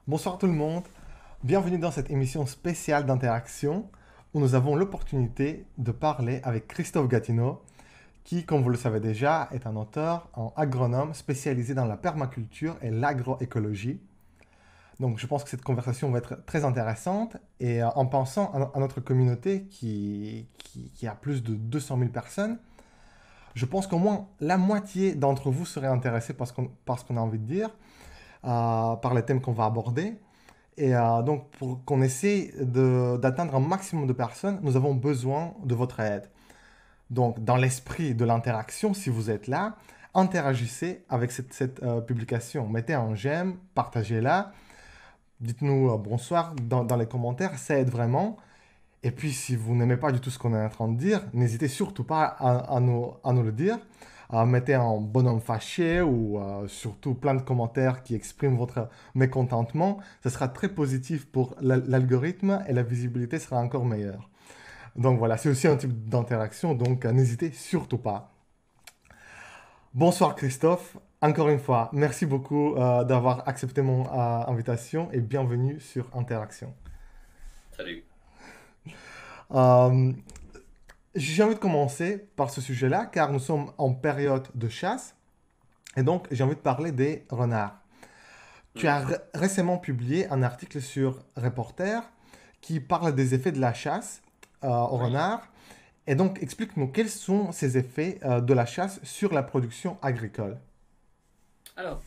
Bonsoir tout le monde, bienvenue dans cette émission spéciale d'interaction où nous avons l'opportunité de parler avec Christophe Gatineau, qui, comme vous le savez déjà, est un auteur, un agronome spécialisé dans la permaculture et l'agroécologie. Donc je pense que cette conversation va être très intéressante et en pensant à notre communauté qui a plus de 200 000 personnes, je pense qu'au moins la moitié d'entre vous seraient intéressés par ce qu'on a envie de dire, par les thèmes qu'on va aborder. Et donc, pour qu'on essaie d'atteindre un maximum de personnes, nous avons besoin de votre aide. Donc, dans l'esprit de l'interaction, si vous êtes là, interagissez avec cette publication. Mettez un j'aime, partagez-la, dites-nous bonsoir dans les commentaires, ça aide vraiment. Et puis, si vous n'aimez pas du tout ce qu'on est en train de dire, n'hésitez surtout pas à nous le dire. Mettez un bonhomme fâché ou surtout plein de commentaires qui expriment votre mécontentement. Ce sera très positif pour l'algorithme et la visibilité sera encore meilleure. Donc voilà, c'est aussi un type d'interaction, donc n'hésitez surtout pas. Bonsoir Christophe, encore une fois, merci beaucoup d'avoir accepté mon invitation et bienvenue sur Interaction. Salut. Euh, j'ai envie de commencer par ce sujet-là, car nous sommes en période de chasse, et donc j'ai envie de parler des renards. Tu as Hmm. récemment publié un article sur Reporter qui parle des effets de la chasse au Oui. renard, et donc explique-nous quels sont ces effets de la chasse sur la production agricole. Alors,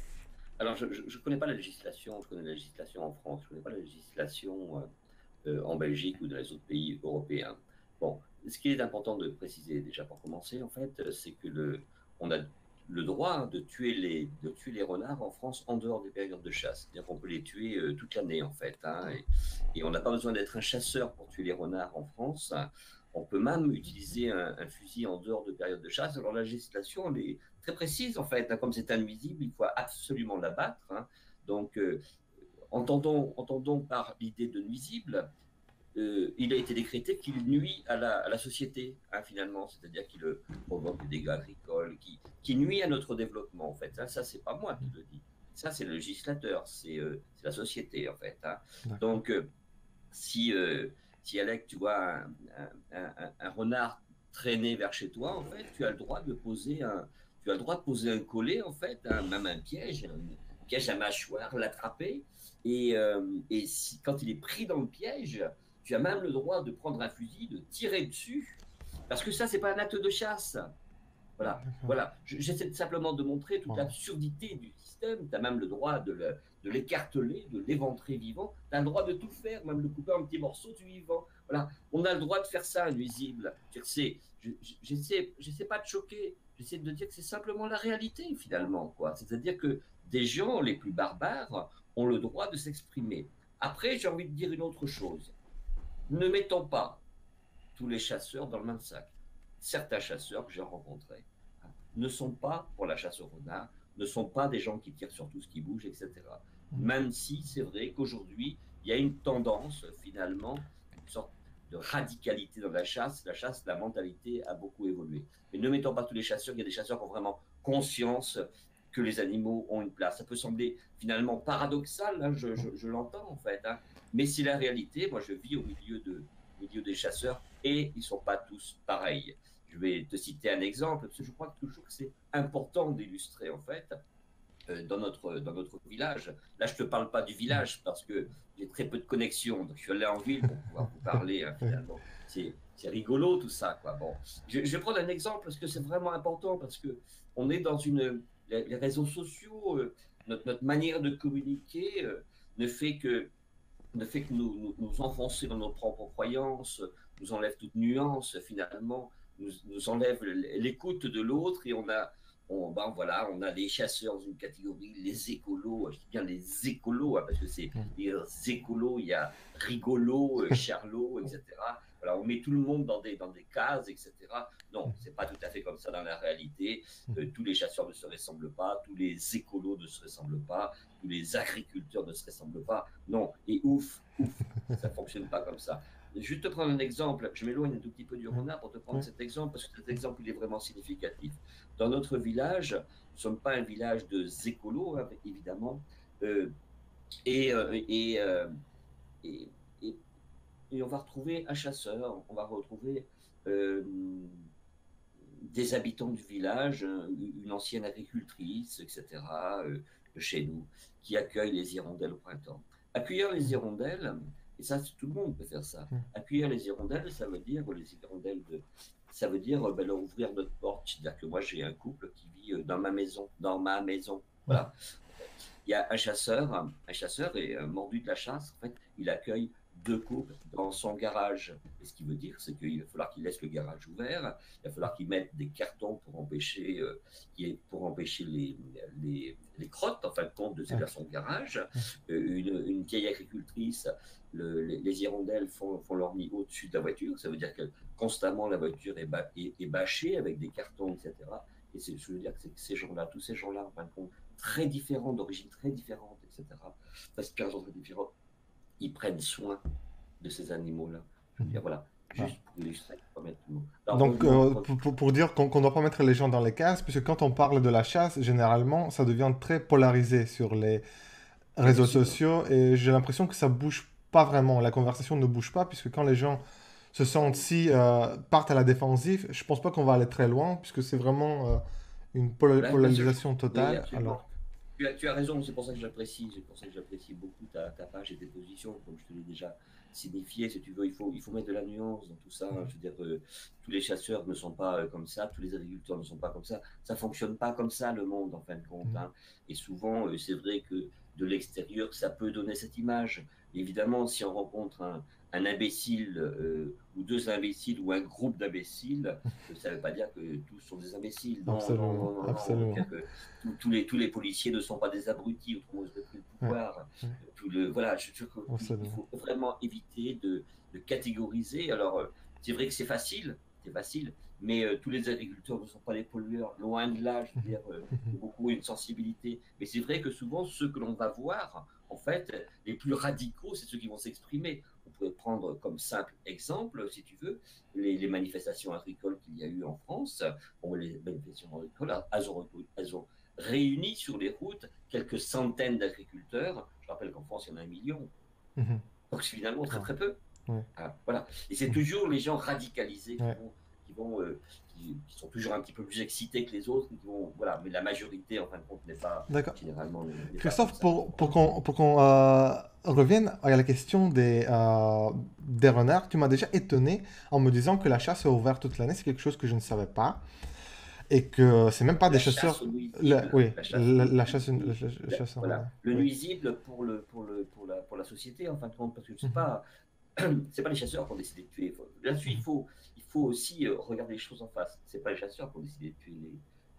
alors je connais pas la législation, je connais la législation en France, je connais pas la législation en Belgique ou dans les autres pays européens. Bon, ce qui est important de préciser déjà pour commencer, en fait, c'est que on a le droit de tuer les renards en France en dehors des périodes de chasse. C'est-à-dire qu'on peut les tuer toute l'année, en fait, hein, et on n'a pas besoin d'être un chasseur pour tuer les renards en France. On peut même utiliser un fusil en dehors de période de chasse. Alors la législation, elle est très précise, en fait, hein. Comme c'est un nuisible, il faut absolument l'abattre, hein. Donc, entendons par l'idée de nuisible, il a été décrété qu'il nuit à la société, hein, finalement, c'est-à-dire qu'il provoque des dégâts agricoles, qui nuit à notre développement, en fait, hein. Ça, c'est pas moi qui le dis. Ça, c'est le législateur, c'est la société, en fait, hein. D'accord. Donc, si, si Alec, tu vois un renard traîner vers chez toi, en fait, tu as le droit de poser un collet, en fait, hein, même un piège à mâchoire, l'attraper. Et si, quand il est pris dans le piège, tu as même le droit de prendre un fusil, de tirer dessus, parce que ça, c'est pas un acte de chasse. Voilà, D'accord. voilà. J'essaie simplement de montrer toute Wow. l'absurdité du système. Tu as même le droit de l'écarteler, de l'éventrer vivant. Tu as le droit de tout faire, même de couper un petit morceau du vivant. Voilà, on a le droit de faire ça, un nuisible. J'essaie pas de choquer, j'essaie de dire que c'est simplement la réalité, finalement, quoi. C'est-à-dire que des gens les plus barbares ont le droit de s'exprimer. Après, j'ai envie de dire une autre chose. Ne mettons pas tous les chasseurs dans le même sac. Certains chasseurs que j'ai rencontrés, hein, ne sont pas pour la chasse au renard, ne sont pas des gens qui tirent sur tout ce qui bouge, etc. Même si c'est vrai qu'aujourd'hui, il y a une tendance, finalement, une sorte de radicalité dans la chasse, la mentalité a beaucoup évolué. Mais ne mettons pas tous les chasseurs, il y a des chasseurs qui ont vraiment conscience que les animaux ont une place. Ça peut sembler finalement paradoxal, hein, je l'entends en fait, hein, mais c'est la réalité. Moi, je vis au milieu des chasseurs et ils ne sont pas tous pareils. Je vais te citer un exemple, parce que je crois toujours que c'est important d'illustrer, en fait, dans notre village. Là, je ne te parle pas du village parce que j'ai très peu de connexions. Donc, je suis allé en ville pour pouvoir vous parler, hein, finalement. C'est rigolo tout ça, quoi. Bon, je vais prendre un exemple parce que c'est vraiment important, parce que on est dans les réseaux sociaux, notre manière de communiquer ne fait que nous enfoncer dans nos propres croyances, nous enlève toute nuance finalement, nous enlève l'écoute de l'autre, et ben voilà, on a les chasseurs dans une catégorie, les écolos, je dis bien les écolos, hein, parce que c'est les écolos, il y a rigolo, charlot, etc. Voilà, on met tout le monde dans des cases, etc. Non, c'est pas tout à fait comme ça dans la réalité. Tous les chasseurs ne se ressemblent pas, tous les écolos ne se ressemblent pas, tous les agriculteurs ne se ressemblent pas. Non, et ouf, ouf, ça ne fonctionne pas comme ça. Je vais te prendre un exemple, je m'éloigne un tout petit peu du renard pour te prendre cet exemple, parce que cet exemple, il est vraiment significatif. Dans notre village, nous ne sommes pas un village de écolos, hein, évidemment. Et, et, et- et on va retrouver un chasseur, on va retrouver euh, des habitants du village, une ancienne agricultrice, etc., de chez nous, qui accueille les hirondelles au printemps. Accueillir les Mhm. hirondelles, et ça, tout le monde peut faire ça. Mhm. Accueillir les hirondelles, ça veut dire, les hirondelles ça veut dire leur ouvrir notre porte. C'est-à-dire que moi, j'ai un couple qui vit dans ma maison. Voilà. Il y a un chasseur est mordu de la chasse. En fait, il accueille deux couples dans son garage. Et ce qui veut dire, c'est qu'il va falloir qu'il laisse le garage ouvert. Il va falloir qu'il mette des cartons pour empêcher les crottes, en fin de compte, de vers son garage. Une vieille agricultrice, les hirondelles font leur nid au-dessus de la voiture. Ça veut dire que constamment la voiture est bâchée avec des cartons, etc. Et je veux dire que ces gens-là, tous ces gens-là, en fin de compte, très différents, d'origine très différente, etc., d'aspirations très différentes, ils prennent soin de ces animaux-là. Je veux Mhm. dire, voilà, Ah. juste pour illustrer, pour mettre le mot. Alors, Donc, pour dire qu'on ne doit pas mettre les gens dans les cases, puisque quand on parle de la chasse, généralement, ça devient très polarisé sur les bien réseaux sûr, sociaux et j'ai l'impression que ça bouge pas vraiment. La conversation ne bouge pas, puisque quand les gens se sentent si partent à la défensive, je pense pas qu'on va aller très loin, puisque c'est vraiment une bien sûr, polarisation oui, totale. absolument. Alors, Tu as raison, c'est pour ça que j'apprécie beaucoup ta page et tes positions, comme je te l'ai déjà signifié, si tu veux, il faut mettre de la nuance dans tout ça, hein. Je veux dire, tous les chasseurs ne sont pas comme ça, tous les agriculteurs ne sont pas comme ça fonctionne pas comme ça le monde en fin de compte, mhm, hein. Et souvent, c'est vrai que de l'extérieur, ça peut donner cette image. Évidemment, si on rencontre un imbécile ou deux imbéciles ou un groupe d'imbéciles, ça ne veut pas dire que tous sont des imbéciles. Non, non, absolument, non, non, non. absolument. Tous les policiers ne sont pas des abrutis, autrement ils auraient pris le Ouais, pouvoir. ouais, Voilà, il absolument. faut vraiment éviter de catégoriser. Alors, c'est vrai que c'est facile, mais tous les agriculteurs ne sont pas des pollueurs, loin de là, je veux Mhm, dire, il y mhm, a beaucoup une sensibilité. Mais c'est vrai que souvent, ceux que l'on va voir, en fait, les plus radicaux, c'est ceux qui vont s'exprimer. On pourrait prendre comme simple exemple, si tu veux, les manifestations agricoles qu'il y a eu en France. Bon, les manifestations agricoles, elles ont réuni sur les routes quelques centaines d'agriculteurs. Je rappelle qu'en France, il y en a 1 million. mhm. Donc, c'est finalement très, Ah, très peu. ouais, Ah, voilà. Et c'est mhm, toujours les gens radicalisés ouais. qui sont toujours un petit peu plus excités que les autres, qui vont, voilà. Mais la majorité, en fin de compte, D'accord. généralement, n'est pas comme Christophe, ça. pour qu'on revienne à la question des renards, tu m'as déjà étonné en me disant que la chasse est ouverte toute l'année. C'est quelque chose que je ne savais pas. Et que c'est même pas des La chasse chasseurs. aux nuisibles, Oui, la chasse aux la chasse, nuisibles, la chasse en voilà, renard. le Oui. nuisible pour la société, en fin de compte, parce que c'est Mhm, pas, c'est pas les chasseurs qui ont décidé de tuer. Là-dessus, mhm, il faut aussi regarder les choses en face. C'est pas les chasseurs qui ont décidé de tuer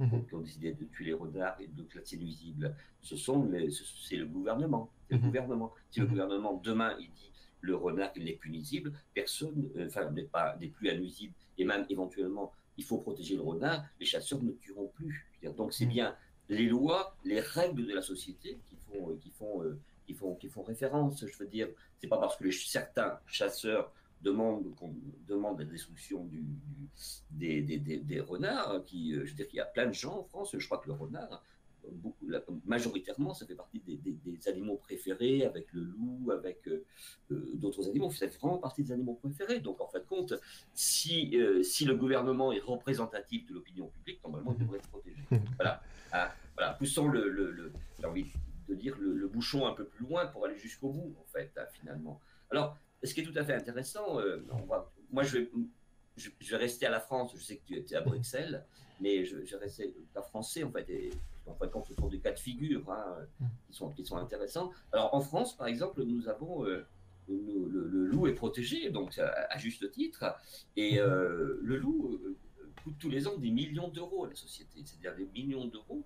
mhm, qui ont décidé de tuer les renards et de classer nuisibles. C'est le gouvernement. C'est le mhm, gouvernement. Si le mhm, gouvernement demain il dit le renard il n'est plus nuisible, personne, enfin n'est plus un nuisible et même éventuellement il faut protéger le renard, les chasseurs ne tueront plus. Donc c'est mhm, bien les lois, les règles de la société qui font référence. Je veux dire, c'est pas parce que certains chasseurs demandent la destruction des renards, je veux dire qu'il y a plein de gens en France, je crois que le renard, majoritairement, ça fait partie des animaux préférés, avec le loup, avec d'autres animaux, ça fait vraiment partie des animaux préférés. Donc, en fin de compte, si le gouvernement est représentatif de l'opinion publique, normalement, il mhm, devrait être protégé. mhm. Voilà. Hein, voilà. Poussons j'ai envie de dire, bouchon un peu plus loin pour aller jusqu'au bout, en fait, hein, finalement. Alors, ce qui est tout à fait intéressant, moi, je vais rester à la France, je sais que tu es à Bruxelles, mais je vais rester pas français, en fait, et en fin de compte, ce sont des cas de figure, hein, qui sont intéressants. Alors, en France, par exemple, nous avons le loup est protégé, donc à juste titre, et Mhm, le loup coûte tous les ans des millions d'euros à la société, c'est-à-dire des millions d'euros.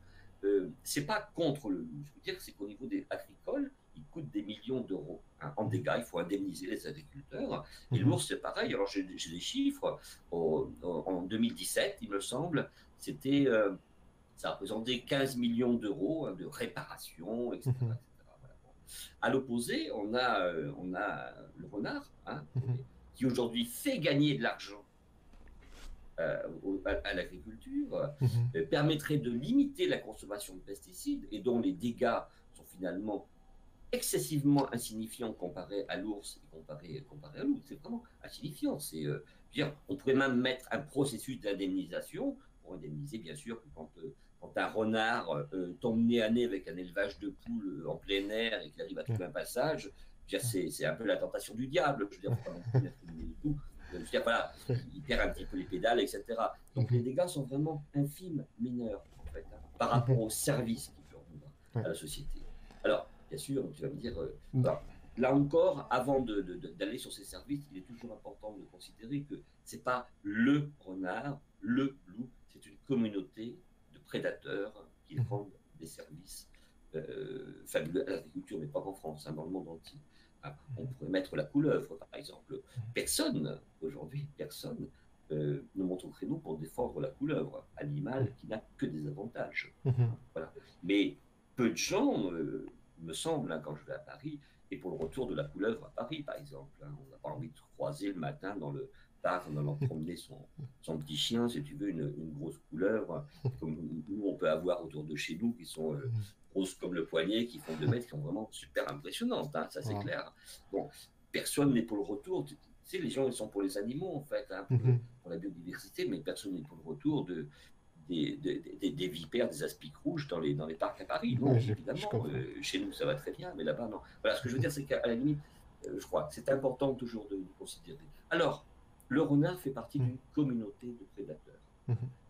C'est pas contre le loup, je veux dire, c'est qu'au niveau des agricoles, il coûte des millions d'euros, hein, en dégâts. Il faut indemniser les agriculteurs. Et mhm, l'ours, c'est pareil. Alors, j'ai des chiffres. En 2017, il me semble, c'était, ça représentait 15 millions d'euros, hein, de réparation, etc. mhm, etc. Voilà. Bon. À l'opposé, on a le renard, hein, mhm, qui aujourd'hui fait gagner de l'argent à l'agriculture, mhm, permettrait de limiter la consommation de pesticides et dont les dégâts sont finalement excessivement insignifiant comparé à l'ours et comparé à l'ours. C'est vraiment insignifiant. On pourrait même mettre un processus d'indemnisation pour indemniser, bien sûr, quand un renard tombe nez à nez avec un élevage de poules en plein air et qu'il arrive à trouver un passage. C'est un peu la tentation du diable. Je veux dire, faut pas non plus mettre une tout. Je veux dire, voilà, il perd un petit peu les pédales, etc. Donc les dégâts sont vraiment infimes, mineurs, en fait, hein, par rapport au service qu'il peut rendre à la société. Alors, bien sûr, tu vas me dire, là encore, avant d'aller sur ces services, il est toujours important de considérer que ce n'est pas le renard, le loup, c'est une communauté de prédateurs qui rendent des services fabuleux à l'agriculture, mais pas qu'en France, hein, dans le monde entier. On pourrait mettre la couleuvre, par exemple. Personne, aujourd'hui, personne ne monte au créneau pour défendre la couleuvre, animal qui n'a que des avantages. Voilà. Mais peu de gens, me semble, hein, quand je vais à Paris, et pour le retour de la couleuvre à Paris, par exemple, hein, on n'a pas envie de croiser le matin dans le parc en allant promener son petit chien, si tu veux, une grosse couleuvre, comme nous, on peut avoir autour de chez nous, qui sont grosses comme le poignet, qui font 2 mètres, qui sont vraiment super impressionnantes, hein, ça c'est clair. Bon, personne n'est pour le retour. Tu sais, les gens, ils sont pour les animaux, en fait, hein, pour la biodiversité, mais personne n'est pour le retour des vipères, des aspics rouges dans les parcs à Paris. Non, évidemment, chez nous, ça va très bien, mais là-bas, non. Voilà, ce que je veux dire, c'est qu'à la limite, je crois que c'est important toujours de considérer. Alors, le renard fait partie d'une communauté de prédateurs.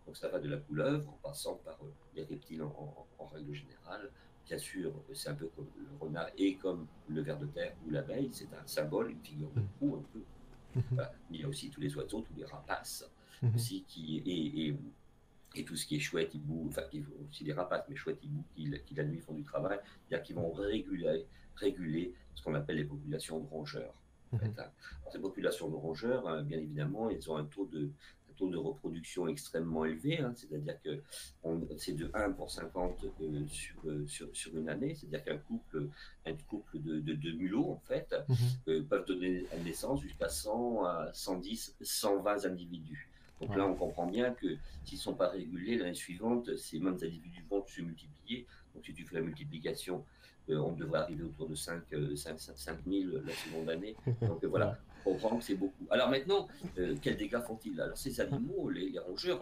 Donc ça va de la couleuvre, en passant par les reptiles en règle générale. Bien sûr, c'est un peu comme le renard et comme le ver de terre ou l'abeille, c'est un symbole, une figure de proue un peu. Voilà. Il y a aussi tous les oiseaux, tous les rapaces, aussi, et tout ce qui est chouette, hibou, enfin, aussi les rapaces, mais chouette, hibou, qui la nuit font du travail, c'est-à-dire qu'ils vont réguler ce qu'on appelle les populations de rongeurs. En fait, hein. Alors, ces populations de rongeurs, hein, bien évidemment, ils ont un taux de reproduction extrêmement élevé, hein, c'est-à-dire que c'est de 1 pour 50 sur une année, c'est-à-dire qu'un couple de mulots, en fait, peuvent donner naissance jusqu'à 100 à 110, 120 individus. Donc là, on comprend bien que s'ils ne sont pas régulés, l'année suivante, ces mêmes individus vont se multiplier. Donc si tu fais la multiplication, on devrait arriver autour de 5 000 la seconde année. Donc voilà, on comprend que c'est beaucoup. Alors maintenant, quels dégâts font-ils? Alors ces animaux, les rongeurs,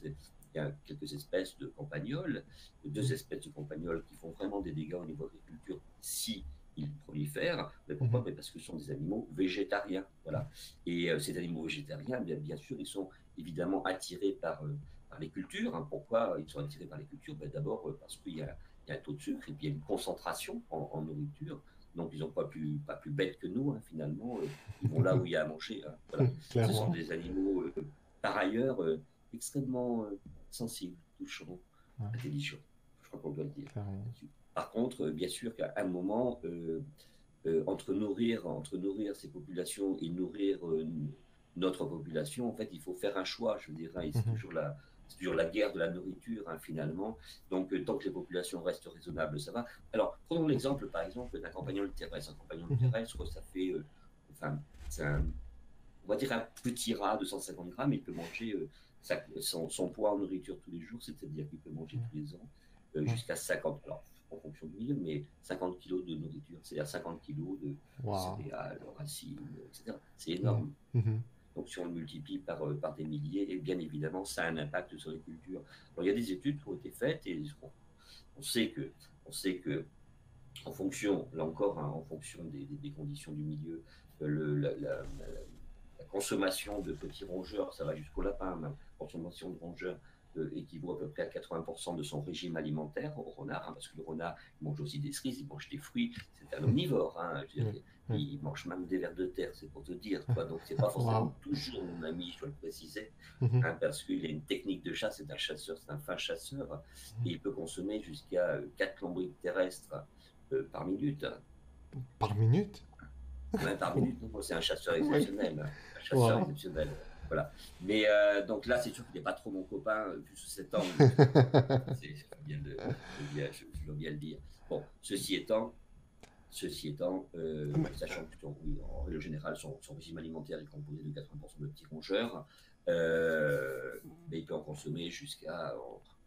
il y a quelques espèces de campagnols, 2 espèces de campagnols qui font vraiment des dégâts au niveau de l'agriculture si ils prolifèrent. Mais pourquoi? Mais parce que ce sont des animaux végétariens. Voilà. Et ces animaux végétariens, bien sûr, ils sont évidemment attirés par les cultures. Hein. Pourquoi ils sont attirés par les cultures? D'abord parce qu'il y a un taux de sucre et puis il y a une concentration en nourriture. Donc, ils n'ont pas plus bêtes que nous, hein, finalement. Ils vont là où il y a à manger. Hein. Voilà. Ce sont des animaux, par ailleurs, extrêmement sensibles, touchants, intelligents. Je crois qu'on doit le dire. Par contre, bien sûr qu'à un moment, entre nourrir ces populations et nourrir notre population, en fait, il faut faire un choix, je dirais. C'est toujours la guerre de la nourriture, hein, finalement. Donc, tant que les populations restent raisonnables, ça va. Alors, prenons l'exemple, par exemple, d'un campagnol terrestre. Un campagnol terrestre, ça fait, on va dire un petit rat de 150 grammes, il peut manger son poids en nourriture tous les jours, c'est-à-dire qu'il peut manger tous les ans jusqu'à 50, alors en fonction du milieu, mais 50 kilos de nourriture, c'est-à-dire 50 kilos de céréales, racines, etc. C'est énorme. Donc, si on le multiplie par des milliers, et bien évidemment, ça a un impact sur les cultures. Alors, il y a des études qui ont été faites et on sait que en fonction, là encore, hein, en fonction des conditions du milieu, la consommation de petits rongeurs, ça va jusqu'au lapin, la consommation de rongeurs équivaut à peu près à 80% de son régime alimentaire au renard, hein, parce que le renard il mange aussi des cerises, il mange des fruits, c'est un omnivore, hein, il mange même des vers de terre, c'est pour te dire, quoi. Donc c'est pas forcément toujours mon ami, je dois le préciser, hein, parce qu'il a une technique de chasse, c'est un chasseur, c'est un fin chasseur, et il peut consommer jusqu'à 4 lombrics terrestres par minute. Par minute? Ouais, par minute, c'est un chasseur exceptionnel. Un chasseur exceptionnel. Voilà. Mais donc là, c'est sûr qu'il n'est pas trop mon copain, vu sous cet angle. Je dois bien le dire. Bon, ceci étant, sachant que en règle générale, son régime alimentaire est composé de 80% de petits rongeurs, mais il peut en consommer jusqu'à,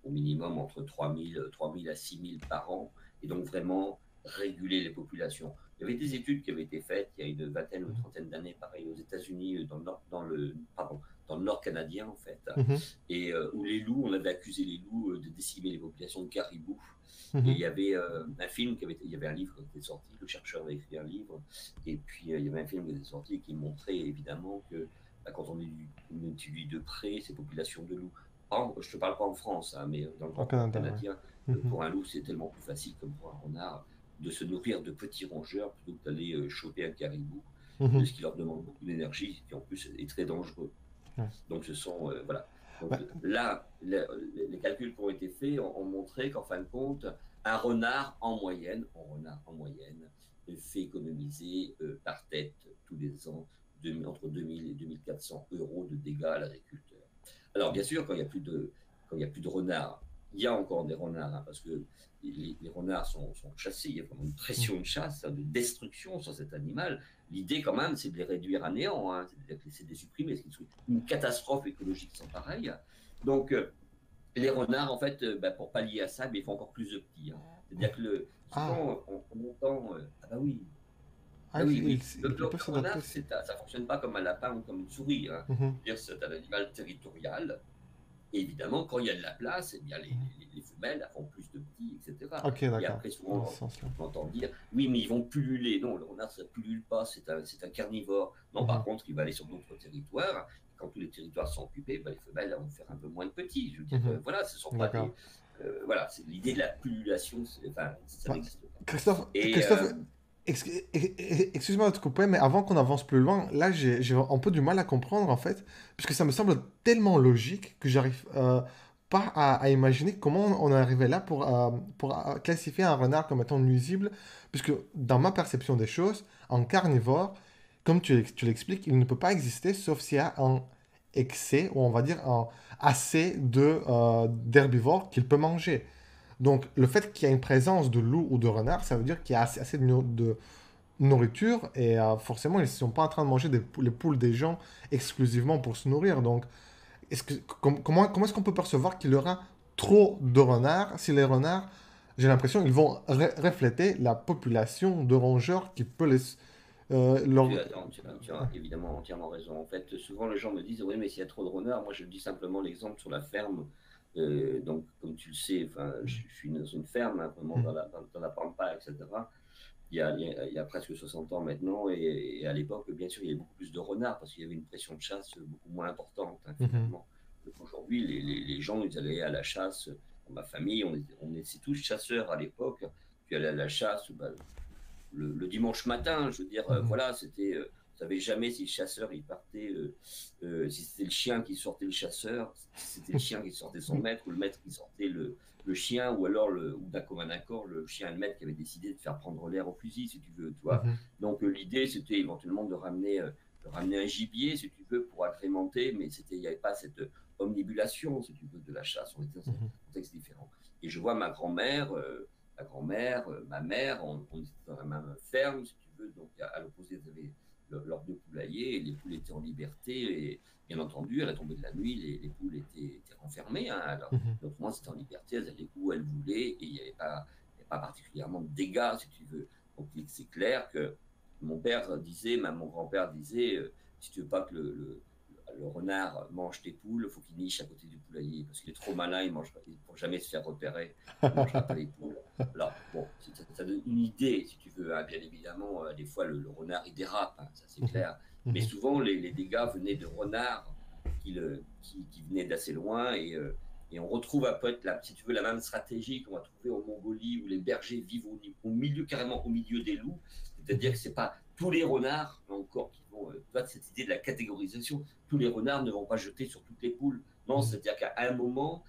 au minimum, entre 3 000 à 6 000 par an. Et donc, vraiment, réguler les populations. Il y avait des études qui avaient été faites il y a une vingtaine ou une trentaine d'années, pareil, aux États-Unis, dans le nord canadien, en fait, Mhm. et où les loups, on avait accusé les loups de décimer les populations de caribous. Et il Mhm. y avait un film il y avait un livre qui était sorti, le chercheur avait écrit un livre, et puis il y avait un film qui était sorti qui montrait évidemment que bah, quand on étudie de près ces populations de loups, je ne te parle pas en France, hein, mais dans le Au Grand Nord Canada, canadien, ouais. Mhm. pour un loup, c'est tellement plus facile comme pour un renard de se nourrir de petits rongeurs plutôt que d'aller choper un caribou, Mhm. ce qui leur demande beaucoup d'énergie, qui en plus est très dangereux. Ouais. Donc ce sont voilà. Donc Bah, là, les calculs qui ont été faits ont montré qu'en fin de compte, un renard en moyenne fait économiser par tête tous les ans entre 2000 et 2400 € de dégâts à l'agriculteur. Alors bien sûr, quand il y a plus de renards, il y a encore des renards, hein, parce que les renards sont chassés, il y a vraiment une pression de chasse, hein, de destruction sur cet animal. L'idée, quand même, c'est de les réduire à néant, hein, c'est de les supprimer, c'est une catastrophe écologique sans pareil. Donc, les renards, en fait, bah, pour pallier à ça, mais ils font encore plus de petits, hein. C'est-à-dire que ah, souvent, on entend, ah bah oui, ah, ah oui, oui, ils peuvent le s'adapter. renard, ça fonctionne pas comme un lapin ou comme une souris, hein. Mhm. Je veux dire, c'est un animal territorial. Et évidemment, quand il y a de la place, eh bien, Mhm. les femelles elles font plus de petits, etc. Ok, Et d'accord. après, Dans ce souvent, sens-là. on entend dire, oui, mais ils vont pulluler. Non, le renard, ça pullule pas, c'est un carnivore. Non, par Mhm. contre, il va aller sur d'autres territoires. Quand tous les territoires sont occupés, ben, les femelles elles vont faire un peu moins de petits. Je veux dire, Mhm. voilà, ce sont pas D'accord. des... voilà, c'est l'idée de la pullulation, enfin, ça Bah, n'existe pas. Christophe, Et Christophe, excuse-moi de te couper, mais avant qu'on avance plus loin, là, j'ai un peu du mal à comprendre, en fait, puisque ça me semble tellement logique que j'arrive pas à imaginer comment on est arrivé là pour classifier un renard comme étant nuisible, puisque dans ma perception des choses, en carnivore, comme tu l'expliques, il ne peut pas exister sauf s'il y a un excès, ou on va dire un assez d'herbivores qu'il peut manger. Donc, le fait qu'il y ait une présence de loup ou de renard, ça veut dire qu'il y a assez de nourriture et forcément, ils ne sont pas en train de manger les poules des gens exclusivement pour se nourrir. Donc, comment est-ce qu'on peut percevoir qu'il y aura trop de renards si les renards, j'ai l'impression, ils vont refléter la population de rongeurs qui peut tu as, tu as évidemment entièrement raison. En fait, souvent les gens me disent, oui, mais s'il y a trop de renards, moi je dis simplement l'exemple sur la ferme. Donc, comme tu le sais, enfin, je suis dans une ferme, hein, vraiment dans la pampa, etc. Il y a presque 60 ans maintenant, et à l'époque, bien sûr, il y avait beaucoup plus de renards parce qu'il y avait une pression de chasse beaucoup moins importante, hein, Mhm. finalement. Donc, aujourd'hui, les gens, ils allaient à la chasse. Dans ma famille, on était tous chasseurs à l'époque. Puis aller à la chasse, bah, le dimanche matin. Je veux dire, Mhm. voilà, c'était. Vous savez jamais si le chasseur il partait, si c'était le chien qui sortait le chasseur, si c'était le chien qui sortait son maître, ou le maître qui sortait le chien, ou alors, ou d'un commun accord, le chien et le maître qui avaient décidé de faire prendre l'air au fusil, si tu veux, toi. Mhm. Donc l'idée, c'était éventuellement de ramener un gibier, si tu veux, pour agrémenter, mais il n'y avait pas cette omnibulation, si tu veux, de la chasse. On était dans un Mhm. contexte différent. Et je vois ma grand-mère, ma mère, on était dans la même ferme, si tu veux, donc à l'opposé, vous avez leurs deux poulaillers, et les poules étaient en liberté, et bien entendu, à la tombée de la nuit, les poules étaient renfermées, hein, alors, Mhm. donc moi, c'était en liberté, elles allaient où elles voulaient, et il n'y avait pas particulièrement de dégâts, si tu veux. Donc c'est clair que mon père disait, même mon grand-père disait, si tu veux pas que le renard mange tes poules, il faut qu'il niche à côté du poulailler, parce qu'il est trop malin, il ne pour jamais se faire repérer, il ne mangera pas les poules. Alors, bon, ça donne une idée, si tu veux, hein. Bien évidemment, des fois, le renard, il dérape, hein, ça c'est Mhm. clair. Mais Mhm. souvent, les dégâts venaient de renards qui venaient d'assez loin. Et on retrouve un peu, si tu veux, la même stratégie qu'on va trouver en Mongolie, où les bergers vivent au milieu, carrément au milieu des loups. C'est-à-dire Mhm. que ce n'est pas tous les renards, encore, qui vont... tu vois, cette idée de la catégorisation, tous les renards ne vont pas jeter sur toutes les poules. Non, Mhm. c'est-à-dire qu'à un moment,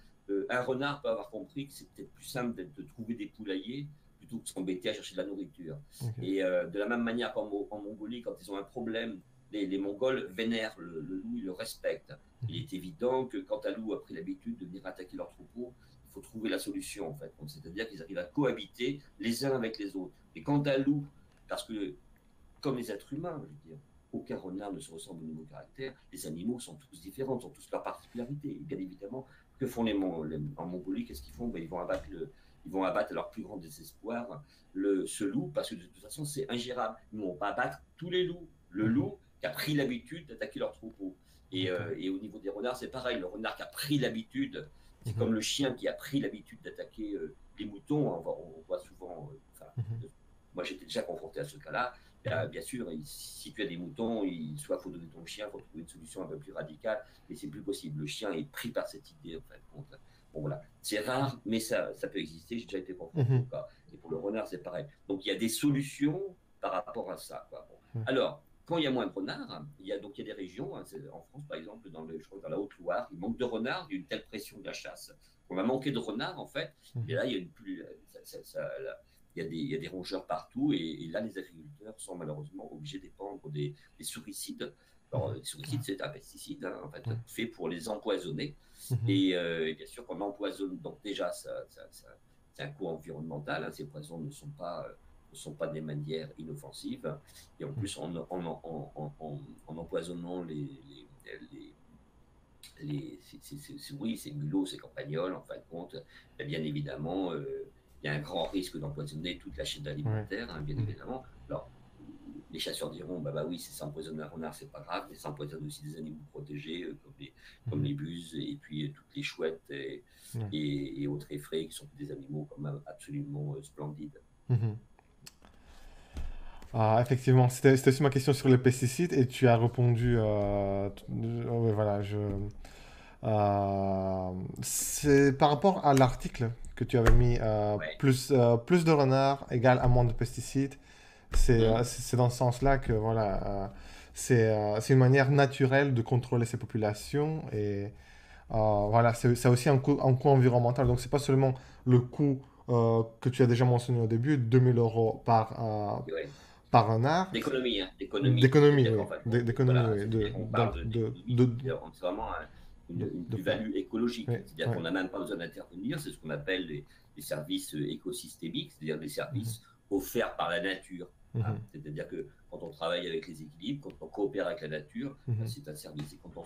un renard peut avoir compris que c'est peut-être plus simple de trouver des poulaillers plutôt que de s'embêter à chercher de la nourriture. Ok. Et de la même manière qu'en Mongolie, quand ils ont un problème, les Mongols vénèrent le loup, ils le respectent. Il est évident que quand un loup a pris l'habitude de venir attaquer leur troupeau, il faut trouver la solution, en fait. C'est-à-dire qu'ils arrivent à cohabiter les uns avec les autres. Et quand un loup, parce que comme les êtres humains, je veux dire, aucun renard ne se ressemble au niveau caractère, les animaux sont tous différents, ont tous leurs particularités. Et bien évidemment, que font en Mongolie, qu'est-ce qu'ils font? Ben, ils vont abattre ils vont abattre à leur plus grand désespoir ce loup, parce que de toute façon, c'est ingérable. Ils ne vont pas abattre tous les loups. Le loup qui a pris l'habitude d'attaquer leur troupeau. Et au niveau des renards, c'est pareil. Le renard qui a pris l'habitude, c'est comme le chien qui a pris l'habitude d'attaquer les moutons. On voit souvent. Moi, j'étais déjà confronté à ce cas-là. Bien sûr, si tu as des moutons, soit il faut donner ton chien, il faut trouver une solution un peu plus radicale, mais c'est plus possible. Le chien est pris par cette idée, en fait. Bon, voilà. C'est rare, mais ça peut exister. J'ai déjà été confronté au cas. Et pour le renard, c'est pareil. Donc, il y a des solutions par rapport à ça, quoi. Bon. Alors, quand il y a moins de renards, il y a des régions, hein, en France par exemple, je crois que dans la Haute-Loire, il manque de renards, il y a une telle pression de la chasse qu'on va manquer de renards en fait. Et là, il y a il y a des rongeurs partout, et là, les agriculteurs sont malheureusement obligés d'épandre des souricides. Alors, les souricides, c'est un pesticide, hein, en fait, fait pour les empoisonner. Et bien sûr, quand on empoisonne, donc déjà, c'est un coût environnemental. Hein, ces poisons ne sont pas des manières inoffensives. Et en plus, en empoisonnant ces mulots, ces campagnols, en fin de compte, bien évidemment, il y a un grand risque d'empoisonner toute la chaîne alimentaire, hein, bien évidemment. Alors, les chasseurs diront, bah oui, si ça empoisonne un renard, c'est pas grave, mais ça empoisonne aussi des animaux protégés, comme les buses, et puis toutes les chouettes et autres effraies, qui sont des animaux quand même absolument splendides. Effectivement, c'était aussi ma question sur les pesticides et tu as répondu. Ouais, voilà, c'est par rapport à l'article que tu avais mis, Ouais. plus de renards égale à moins de pesticides. C'est dans ce sens-là que voilà, c'est une manière naturelle de contrôler ces populations et voilà, c'est aussi un coût environnemental. Donc c'est pas seulement le coût que tu as déjà mentionné au début, 2000 € Ouais. par renard. D'économie, hein, d'économie. D'économie, C'est-à-dire oui. qu'en fin de compte, D'économie, voilà, oui. c'est-à-dire qu'on parle d'économie, c'est vraiment une de- plus-value écologique. oui, C'est-à-dire oui. qu'on n'a même pas besoin d'intervenir, c'est ce qu'on appelle les services écosystémiques, c'est-à-dire des services offerts par la nature. Hein. C'est-à-dire que quand on travaille avec les équilibres, quand on coopère avec la nature, c'est un service. Et quand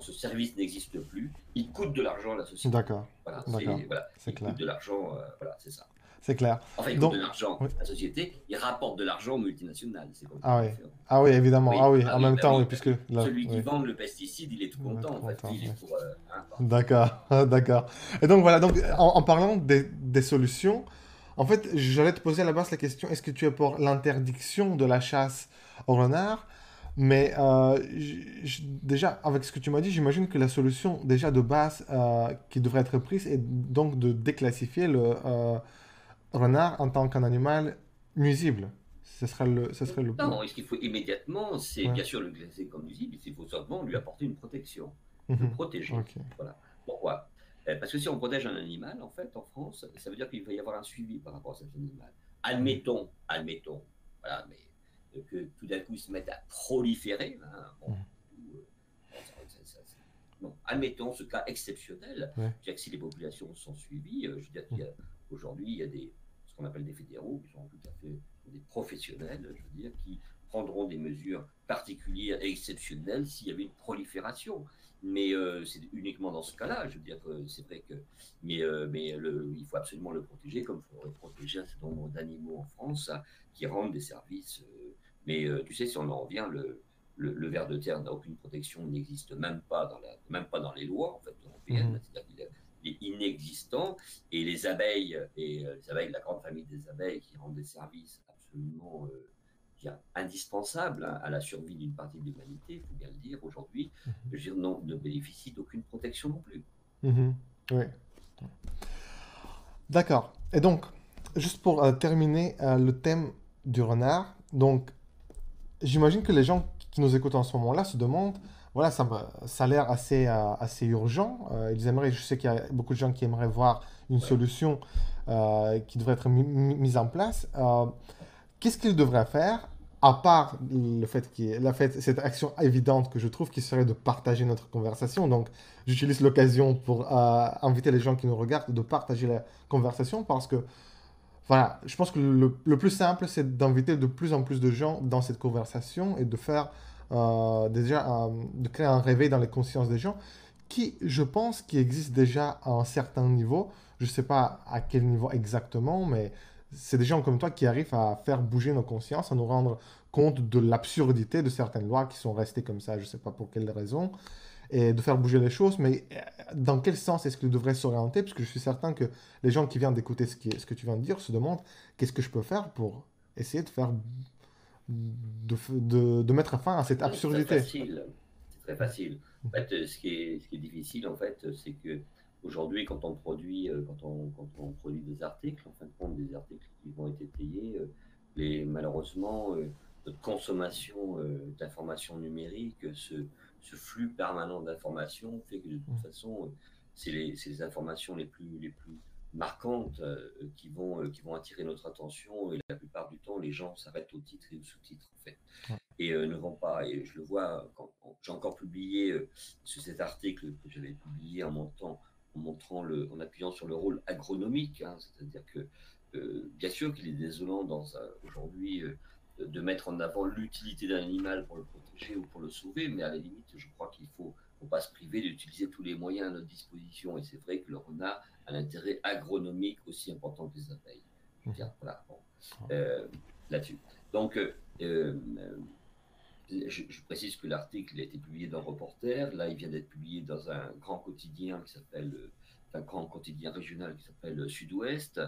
ce service n'existe plus, il coûte de l'argent à la société. D'accord. Voilà, D'accord. C'est il clair. coûte de l'argent, voilà, c'est ça. C'est clair. Enfin, il coûte Donc, de l'argent oui. à la société, il rapporte de l'argent aux multinationales. C'est Ah oui. différent. Ah oui, évidemment. Oui, Ah oui, bah en oui, même bah temps, oui. oui, puisque là, Celui qui oui. vend le pesticide, il est tout On va être content. En fait. content, Il oui. est pour, D'accord, d'accord. Et donc voilà, donc en parlant des solutions, en fait, j'allais te poser à la base la question, est-ce que tu es pour l'interdiction de la chasse au renard? Mais déjà, avec ce que tu m'as dit, j'imagine que la solution déjà de base qui devrait être prise est donc de déclassifier le renard en tant qu'un animal nuisible. Ce serait le. Non, ce qu'il faut immédiatement, c'est Ouais. bien sûr le classer comme nuisible, il faut simplement lui apporter une protection, le Mhm. protéger. Ok. Voilà. Pourquoi? Parce que si on protège un animal, en fait, en France, ça veut dire qu'il va y avoir un suivi par rapport à cet animal. Admettons, voilà, mais que tout d'un coup, ils se mettent à proliférer. Hein, bon, non, admettons ce cas exceptionnel. Ouais. Je veux dire que si les populations sont suivies, je veux dire qu'aujourd'hui, il y a ce qu'on appelle des fédéraux, qui sont tout à fait des professionnels, je veux dire, qui prendront des mesures particulières et exceptionnelles s'il y avait une prolifération. Mais c'est uniquement dans ce cas-là, je veux dire que c'est vrai que. Mais il faut absolument le protéger, comme il faudrait protéger un certain nombre d'animaux en France qui rendent des services. Mais tu sais, si on en revient, le ver de terre n'a aucune protection, n'existe même pas dans les lois en fait, européennes, c'est-à-dire qu'il est inexistant. Et les abeilles, la grande famille des abeilles qui rendent des services absolument indispensables à la survie d'une partie de l'humanité, il faut bien le dire aujourd'hui, je veux dire, ne bénéficient d'aucune protection non plus. Oui. D'accord. Et donc, juste pour terminer le thème du renard, donc j'imagine que les gens qui nous écoutent en ce moment-là se demandent, voilà, ça a l'air assez urgent. Je sais qu'il y a beaucoup de gens qui aimeraient voir une Ouais. solution qui devrait être mise en place. Qu'est-ce qu'ils devraient faire, à part le fait cette action évidente que je trouve qui serait de partager notre conversation. Donc, j'utilise l'occasion pour inviter les gens qui nous regardent de partager la conversation parce que voilà, je pense que le plus simple, c'est d'inviter de plus en plus de gens dans cette conversation et de faire déjà de créer un réveil dans les consciences des gens qui, je pense, qui existe déjà à un certain niveau. Je ne sais pas à quel niveau exactement, mais c'est des gens comme toi qui arrivent à faire bouger nos consciences, à nous rendre compte de l'absurdité de certaines lois qui sont restées comme ça, je ne sais pas pour quelle raison, et de faire bouger les choses. Mais dans quel sens est-ce qu'ils devraient s'orienter? Parce que je suis certain que les gens qui viennent d'écouter ce que tu viens de dire se demandent qu'est-ce que je peux faire pour essayer de faire de mettre fin à cette Non, c'est très absurdité. facile. C'est très facile. En fait, ce qui est difficile, en fait, c'est que aujourd'hui, quand on produit des articles, en fin de compte, des articles qui vont être étayés, malheureusement, notre consommation d'informations numériques, ce flux permanent d'informations fait que de toute façon, c'est les informations les plus marquantes qui vont attirer notre attention et la plupart du temps, les gens s'arrêtent au titre et au sous-titre, en fait et ne vont pas. Et je le vois quand j'ai encore publié sur cet article que j'avais publié en appuyant sur le rôle agronomique, hein, c'est-à-dire que bien sûr qu'il est désolant aujourd'hui de mettre en avant l'utilité d'un animal pour le protéger ou pour le sauver, mais à la limite, je crois qu'il faut pas se priver d'utiliser tous les moyens à notre disposition. Et c'est vrai que le renard a un intérêt agronomique aussi important que les abeilles. Je veux dire, voilà, bon, euh, là-dessus. Donc, je précise que l'article a été publié dans Reporter. Là, il vient d'être publié dans un grand quotidien qui s'appelle, un grand quotidien régional qui s'appelle Sud-Ouest.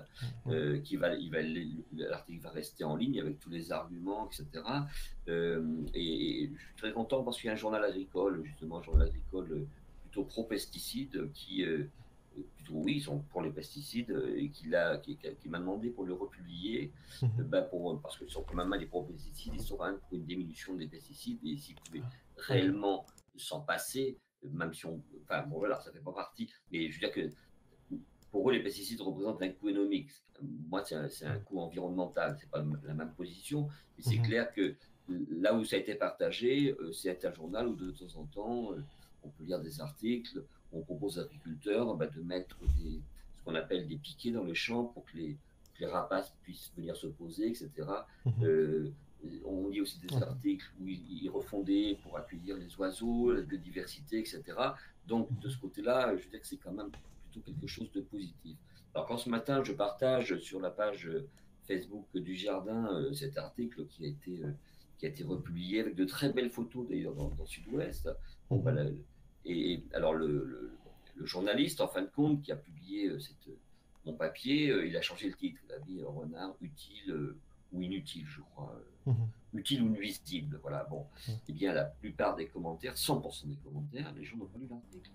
L'article va rester en ligne avec tous les arguments, etc. Et je suis très content parce qu'il y a un journal agricole, justement, un journal agricole plutôt pro-pesticides plutôt oui, ils sont pour les pesticides et qui m'a demandé pour le republier, parce que sont quand même les pro-pesticides, ils sont quand même pour une diminution des pesticides et s'ils pouvaient réellement s'en passer, même si enfin bon voilà, ça fait pas partie, mais je veux dire que pour eux les pesticides représentent un coût économique. Moi c'est un coût environnemental, c'est pas la même position, mais c'est clair que là où ça a été partagé, c'est un journal où de temps en temps on peut lire des articles on propose aux agriculteurs de mettre ce qu'on appelle des piquets dans les champs pour que les rapaces puissent venir se poser, etc. Euh, on lit aussi des articles où ils refondaient pour accueillir les oiseaux, la biodiversité, etc. Donc, de ce côté-là, je veux dire que c'est quand même plutôt quelque chose de positif. Alors, quand ce matin, je partage sur la page Facebook du jardin cet article qui a été republié avec de très belles photos d'ailleurs dans Sud-Ouest. Bon, et alors, le journaliste, en fin de compte, qui a publié mon papier, il a changé le titre. Il a dit renard utile ou inutile, je crois. Utile ou nuisible. Voilà, bon. Eh bien, la plupart des commentaires, 100% des commentaires, les gens n'ont pas lu l'article.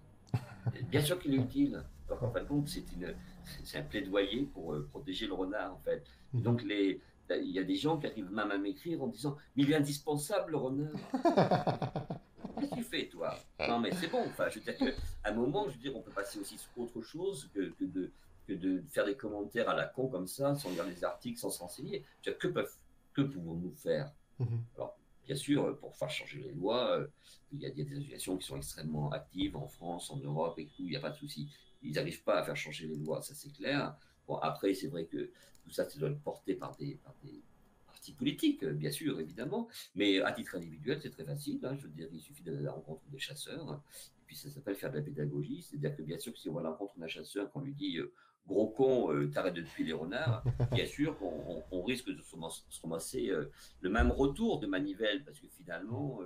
Bien sûr qu'il est utile. Donc, en fin de compte, c'est un plaidoyer pour protéger le renard, en fait. Donc, il y a des gens qui arrivent même à m'écrire en disant mais il est indispensable, le renard. Qu'est-ce que tu fais, toi? Non, mais c'est bon. Enfin, je veux dire qu'à un moment, je veux dire, on peut passer aussi sur autre chose que de faire des commentaires à la con comme ça, sans lire les articles, sans se renseigner. Je veux dire, que pouvons-nous faire? Alors, bien sûr, pour faire changer les lois, il y a des associations qui sont extrêmement actives en France, en Europe et tout, il n'y a pas de souci. Ils n'arrivent pas à faire changer les lois, ça c'est clair. Bon, après, c'est vrai que tout ça, ça doit être porté par des partis politiques, bien sûr, évidemment. Mais à titre individuel, c'est très facile. Hein, je veux dire, il suffit d'aller à la rencontre des chasseurs. Et puis, ça s'appelle faire de la pédagogie. C'est-à-dire que, bien sûr, si on va à la rencontre d'un chasseur, qu'on lui dit gros con, t'arrêtes de tuer les renards, bien sûr qu'on risque de se ramasser le même retour de manivelle, parce que finalement,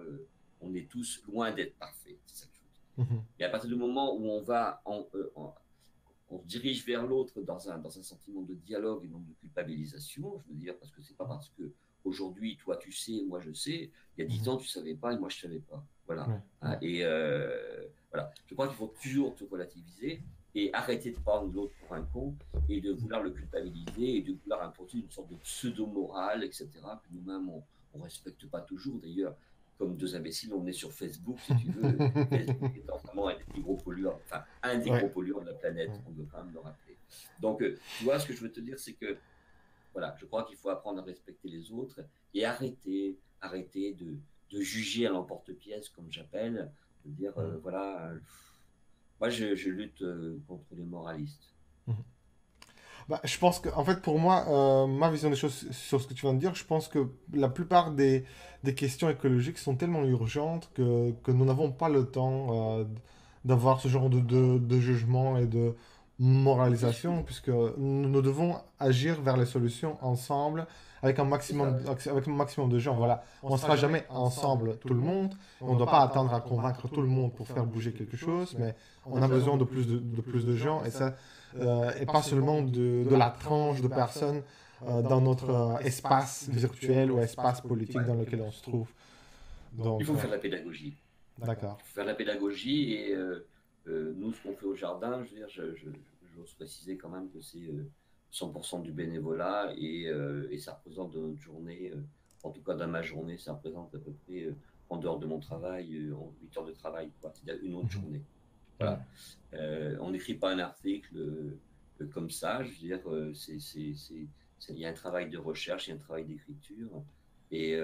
on est tous loin d'être parfaits. C'est ça que je veux dire. Et à partir du moment où on se dirige vers l'autre dans un sentiment de dialogue et non de culpabilisation, je veux dire, parce que c'est pas parce que aujourd'hui, toi tu sais, moi je sais, il y a 10 ans tu savais pas et moi je savais pas. Voilà. Et voilà. Je crois qu'il faut toujours tout relativiser et arrêter de prendre l'autre pour un con et de vouloir le culpabiliser et de vouloir imposer une sorte de pseudo-morale, etc., que nous-mêmes on respecte pas toujours. D'ailleurs, comme deux imbéciles, on est sur Facebook, si tu veux. Facebook étant vraiment un des plus gros pollueurs, enfin, un des gros pollueurs de la planète, on doit quand même le rappeler. Donc, tu vois, ce que je veux te dire, c'est que, voilà, je crois qu'il faut apprendre à respecter les autres et arrêter de juger à l'emporte-pièce, comme j'appelle, de dire, voilà, moi, je lutte contre les moralistes. Bah, je pense que, en fait, pour moi, ma vision des choses sur ce que tu viens de dire, je pense que la plupart des questions écologiques sont tellement urgentes que nous n'avons pas le temps d'avoir ce genre de jugement et de Bien sûr, moralisation, puisque nous devons agir vers les solutions ensemble, c'est ça. avec un maximum de gens. Voilà. On ne sera jamais ensemble tout le monde. On ne doit pas attendre à convaincre tout le monde pour faire bouger quelque chose, mais on a besoin de plus de gens, et pas seulement de la tranche de personnes dans notre espace virtuel ou espace politique Ouais. dans lequel on se trouve. Il Donc, faut faire de la pédagogie. d'accord. Il faut faire de la pédagogie et nous, ce qu'on fait au jardin, je veux dire, j'ose préciser quand même que c'est 100% du bénévolat et ça représente dans notre journée, en tout cas dans ma journée, ça représente à peu près, en dehors de mon travail, en 8 heures de travail, quoi. C'est-à-dire une autre Mhm. journée. Ouais. Voilà. On n'écrit pas un article comme ça. Je veux dire, il y a un travail de recherche, il y a un travail d'écriture. Et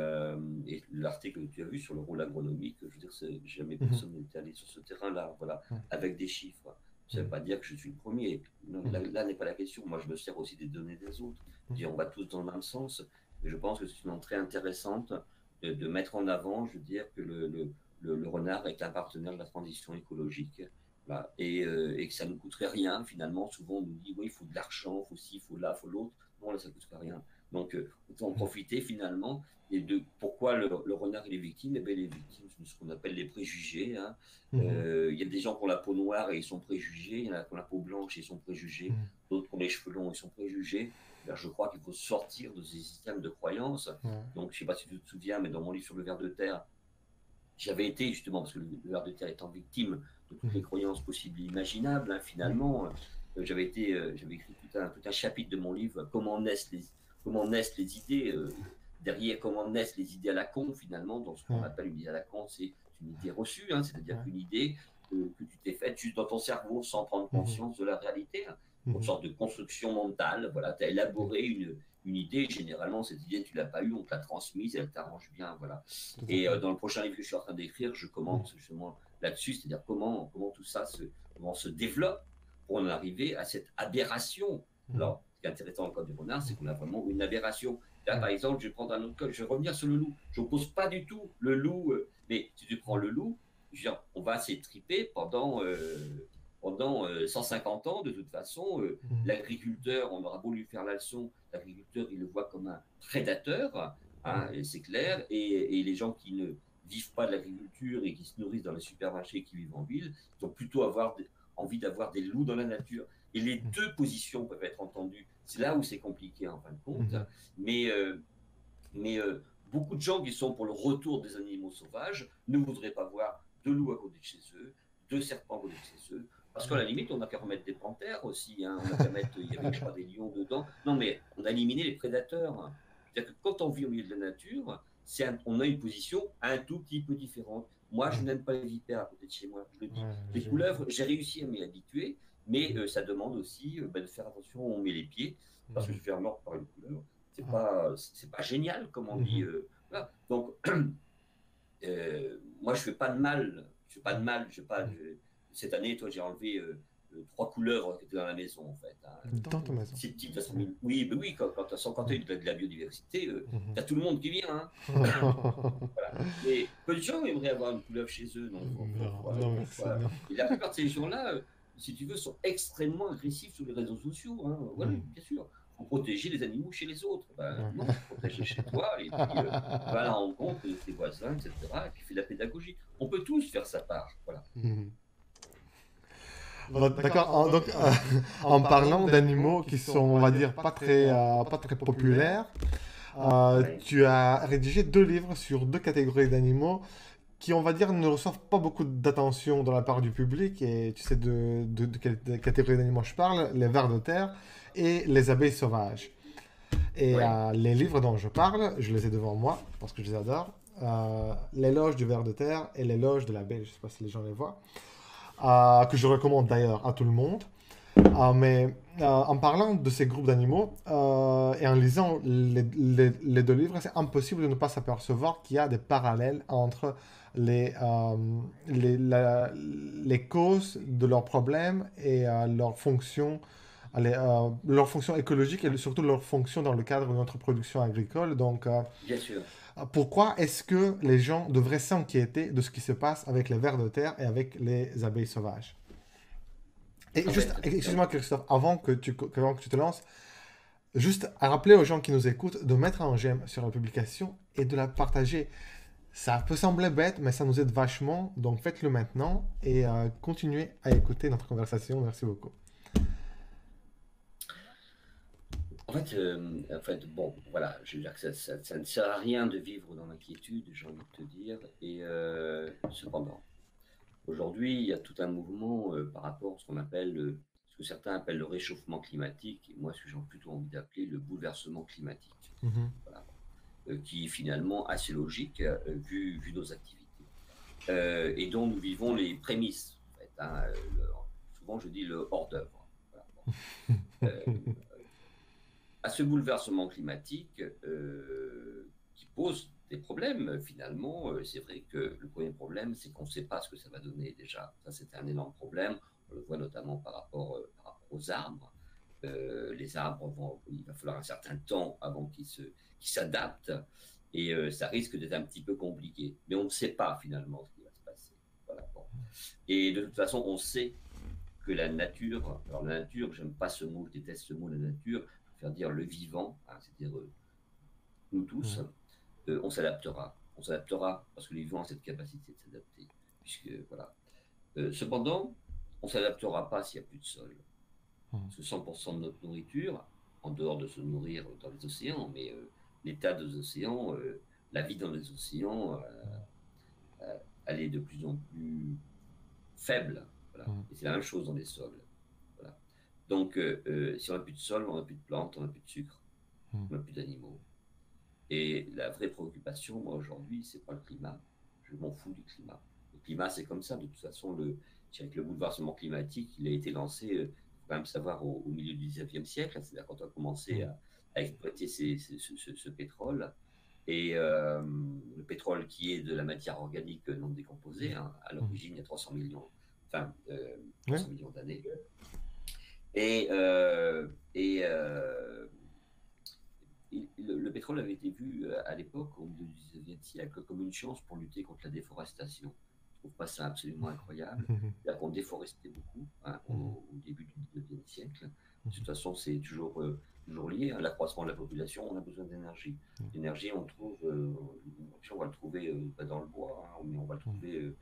l'article que tu as vu sur le rôle agronomique, je veux dire, jamais Mhm. personne n'est allé sur ce terrain-là, voilà, Mhm. avec des chiffres. Ça ne veut Mhm. pas dire que je suis le premier. Non, Mhm. là n'est pas la question. Moi, je me sers aussi des données des autres. Je veux dire, on va tous dans le même sens. Et je pense que c'est une entrée intéressante de mettre en avant, je veux dire, que le renard est un partenaire de la transition écologique. Voilà. Et que ça ne nous coûterait rien, finalement. Souvent, on nous dit, oui, il faut de l'argent, il faut ci, il faut là, il faut l'autre. Non, là, ça ne coûterait rien. Donc, autant en profiter, finalement. Et de pourquoi le renard il est victime? Eh bien, il est victime de ce qu'on appelle les préjugés. Hein. Mhm. Il y a des gens qui ont la peau noire et ils sont préjugés. Il y en a qui ont la peau blanche et ils sont préjugés. Mhm. D'autres qui ont les cheveux longs et ils sont préjugés. Ben, je crois qu'il faut sortir de ces systèmes de croyances. Ouais. Donc, je ne sais pas si tu te souviens, mais dans mon livre sur le ver de terre, j'avais été justement, parce que le ver de terre étant victime de toutes les Mhm. croyances possibles et imaginables, hein, Mhm. finalement, j'avais écrit tout un chapitre de mon livre, comment naissent les idées, derrière comment naissent les idées à la con, finalement, dans ce qu'on Ouais. appelle une idée à la con, c'est une idée reçue, hein, c'est-à-dire Ouais. qu'une idée que tu t'es faite juste dans ton cerveau sans prendre Mhm. conscience de la réalité, hein. Une Mhm. sorte de construction mentale, voilà, tu as Oui, élaboré une idée, généralement cette idée tu l'as pas eue, on te l'a transmise, elle t'arrange bien, voilà. tout à Et fait. dans le prochain livre que je suis en train d'écrire, je Mhm. commence justement là-dessus, c'est-à-dire comment tout ça comment se développe pour en arriver à cette aberration. Mhm. Alors, ce qui est intéressant dans le code du renard, c'est qu'on Mhm. a vraiment une aberration. Là, Ouais. par exemple, je vais prendre un autre code, je vais revenir sur le loup. Je n'oppose pas du tout le loup, mais si tu prends le loup, on va s'étriper pendant 150 ans, de toute façon. Mhm. L'agriculteur, on aura beau lui faire la leçon, l'agriculteur, il le voit comme un prédateur, hein, Ouais. et c'est clair. Et les gens qui ne vivent pas de l'agriculture et qui se nourrissent dans les supermarchés et qui vivent en ville, ils ont plutôt envie d'avoir des loups dans la nature. Et les Mhm. deux positions peuvent être entendues. C'est là où c'est compliqué en fin de compte. Mhm. Mais, euh, mais beaucoup de gens qui sont pour le retour des animaux sauvages ne voudraient pas voir de loups à côté de chez eux, de serpents à côté de chez eux. Parce qu'à la limite, on n'a qu'à remettre des panthères aussi. Hein. On n'a qu'à mettre, il y avait, je crois, des lions dedans. Non, mais on a éliminé les prédateurs. C'est-à-dire que quand on vit au milieu de la nature, on a une position un tout petit peu différente. Moi, je Mhm. n'aime pas les vipères à côté de chez moi, je le dis. Ouais, Les j'imagine. couleuvres, j'ai réussi à m'y habituer, mais Mhm. ça demande aussi de faire attention où on met les pieds, parce que Mhm. se faire mordre par une couleuvre, Ah. c'est pas génial, comme on dit. Mhm. Voilà. Donc, moi, je fais pas de mal. Je fais pas de Mhm. mal. Cette année, toi, j'ai enlevé 3 couleuvres qui étaient dans la maison, en fait. Hein. Dans ta maison. C'est petit, Ouais. oui, mais oui, quand tu as de la biodiversité, Mhm. tu as tout le monde qui vient. Hein. Voilà. Mais peu de gens aimeraient avoir une couleuvre chez eux. Donc, Non, non, merci, non. Et la plupart de ces gens-là, si tu veux, sont extrêmement agressifs sur les réseaux sociaux. Hein. Oui, Mhm. bien sûr. Il faut protéger les animaux chez les autres. Ben, Ouais. non, protège chez toi et puis va à la rencontre de tes voisins, etc. Et puis fais de la pédagogie. On peut tous faire sa part. Voilà. Mhm. Bon, d'accord. Donc, en parlant d'animaux qui sont, on va dire, pas très populaires, Ouais. tu as rédigé 2 livres sur 2 catégories d'animaux qui, on va dire, ne reçoivent pas beaucoup d'attention de la part du public. Et tu sais de quelle catégorie d'animaux je parle, les vers de terre et les abeilles sauvages. Et Ouais. les livres dont je parle, je les ai devant moi parce que je les adore. L'éloge du ver de terre et l'éloge de l'abeille, je ne sais pas si les gens les voient, que je recommande d'ailleurs à tout le monde. Mais en parlant de ces groupes d'animaux et en lisant les 2 livres, c'est impossible de ne pas s'apercevoir qu'il y a des parallèles entre les, euh, les causes de leurs problèmes et leur fonction écologique et surtout leur fonction dans le cadre de notre production agricole. Donc, Bien sûr. Pourquoi est-ce que les gens devraient s'inquiéter de ce qui se passe avec les vers de terre et avec les abeilles sauvages? Et En juste, fait, excuse-moi Christophe, avant que tu te lances, juste à rappeler aux gens qui nous écoutent de mettre un j'aime sur la publication et de la partager. Ça peut sembler bête, mais ça nous aide vachement, donc faites-le maintenant et continuez à écouter notre conversation. Merci beaucoup. bon, voilà, je veux dire que ça ne sert à rien de vivre dans l'inquiétude, j'ai envie de te dire. Et cependant, aujourd'hui, il y a tout un mouvement par rapport à ce qu'on appelle, ce que certains appellent le réchauffement climatique, et moi, ce que j'ai plutôt envie d'appeler le bouleversement climatique. Mhm. Voilà. Qui est finalement assez logique vu nos activités. Et dont nous vivons les prémices, en fait, hein, souvent, je dis le hors-d'œuvre. Voilà. À ce bouleversement climatique qui pose des problèmes finalement. C'est vrai que le premier problème, c'est qu'on ne sait pas ce que ça va donner déjà. Ça, c'est un énorme problème. On le voit notamment par rapport aux arbres. Les arbres, il va falloir un certain temps avant qu'ils s'adaptent. Et ça risque d'être un petit peu compliqué. Mais on ne sait pas finalement ce qui va se passer. Voilà, bon. Et de toute façon, on sait que la nature, alors la nature, j'aime pas ce mot, je déteste ce mot, la nature, faire dire le vivant, hein, c'est-à-dire nous tous, on s'adaptera. On s'adaptera parce que le vivant a cette capacité de s'adapter. Puisque, voilà. Cependant, on ne s'adaptera pas s'il n'y a plus de sol. Parce que 100% de notre nourriture, en dehors de se nourrir dans les océans, mais l'état des océans, la vie dans les océans, elle est de plus en plus faible. Voilà. Et c'est la même chose dans les sols. Voilà. Donc, si on n'a plus de sol, on n'a plus de plantes, on n'a plus de sucre, on n'a plus d'animaux. Et la vraie préoccupation, moi, aujourd'hui, c'est pas le climat. Je m'en fous du climat. Le climat, c'est comme ça. De toute façon, avec le bouleversement climatique, il a été lancé, il faut quand même savoir, au milieu du 19e siècle. C'est-à-dire quand on a commencé à exploiter ce pétrole. Et le pétrole qui est de la matière organique non décomposée, hein, à l'origine, il y a 300 millions, 300 millions d'années. Et le pétrole avait été vu à l'époque, au milieu du 19e siècle, comme une chance pour lutter contre la déforestation. Je trouve pas ça absolument incroyable. C'est-à-dire qu'on déforestait beaucoup au début du 19e siècle. De toute façon, c'est toujours lié à l'accroissement de la population. On a besoin d'énergie. L'énergie, on va le trouver dans le bois, hein, mais on va le trouver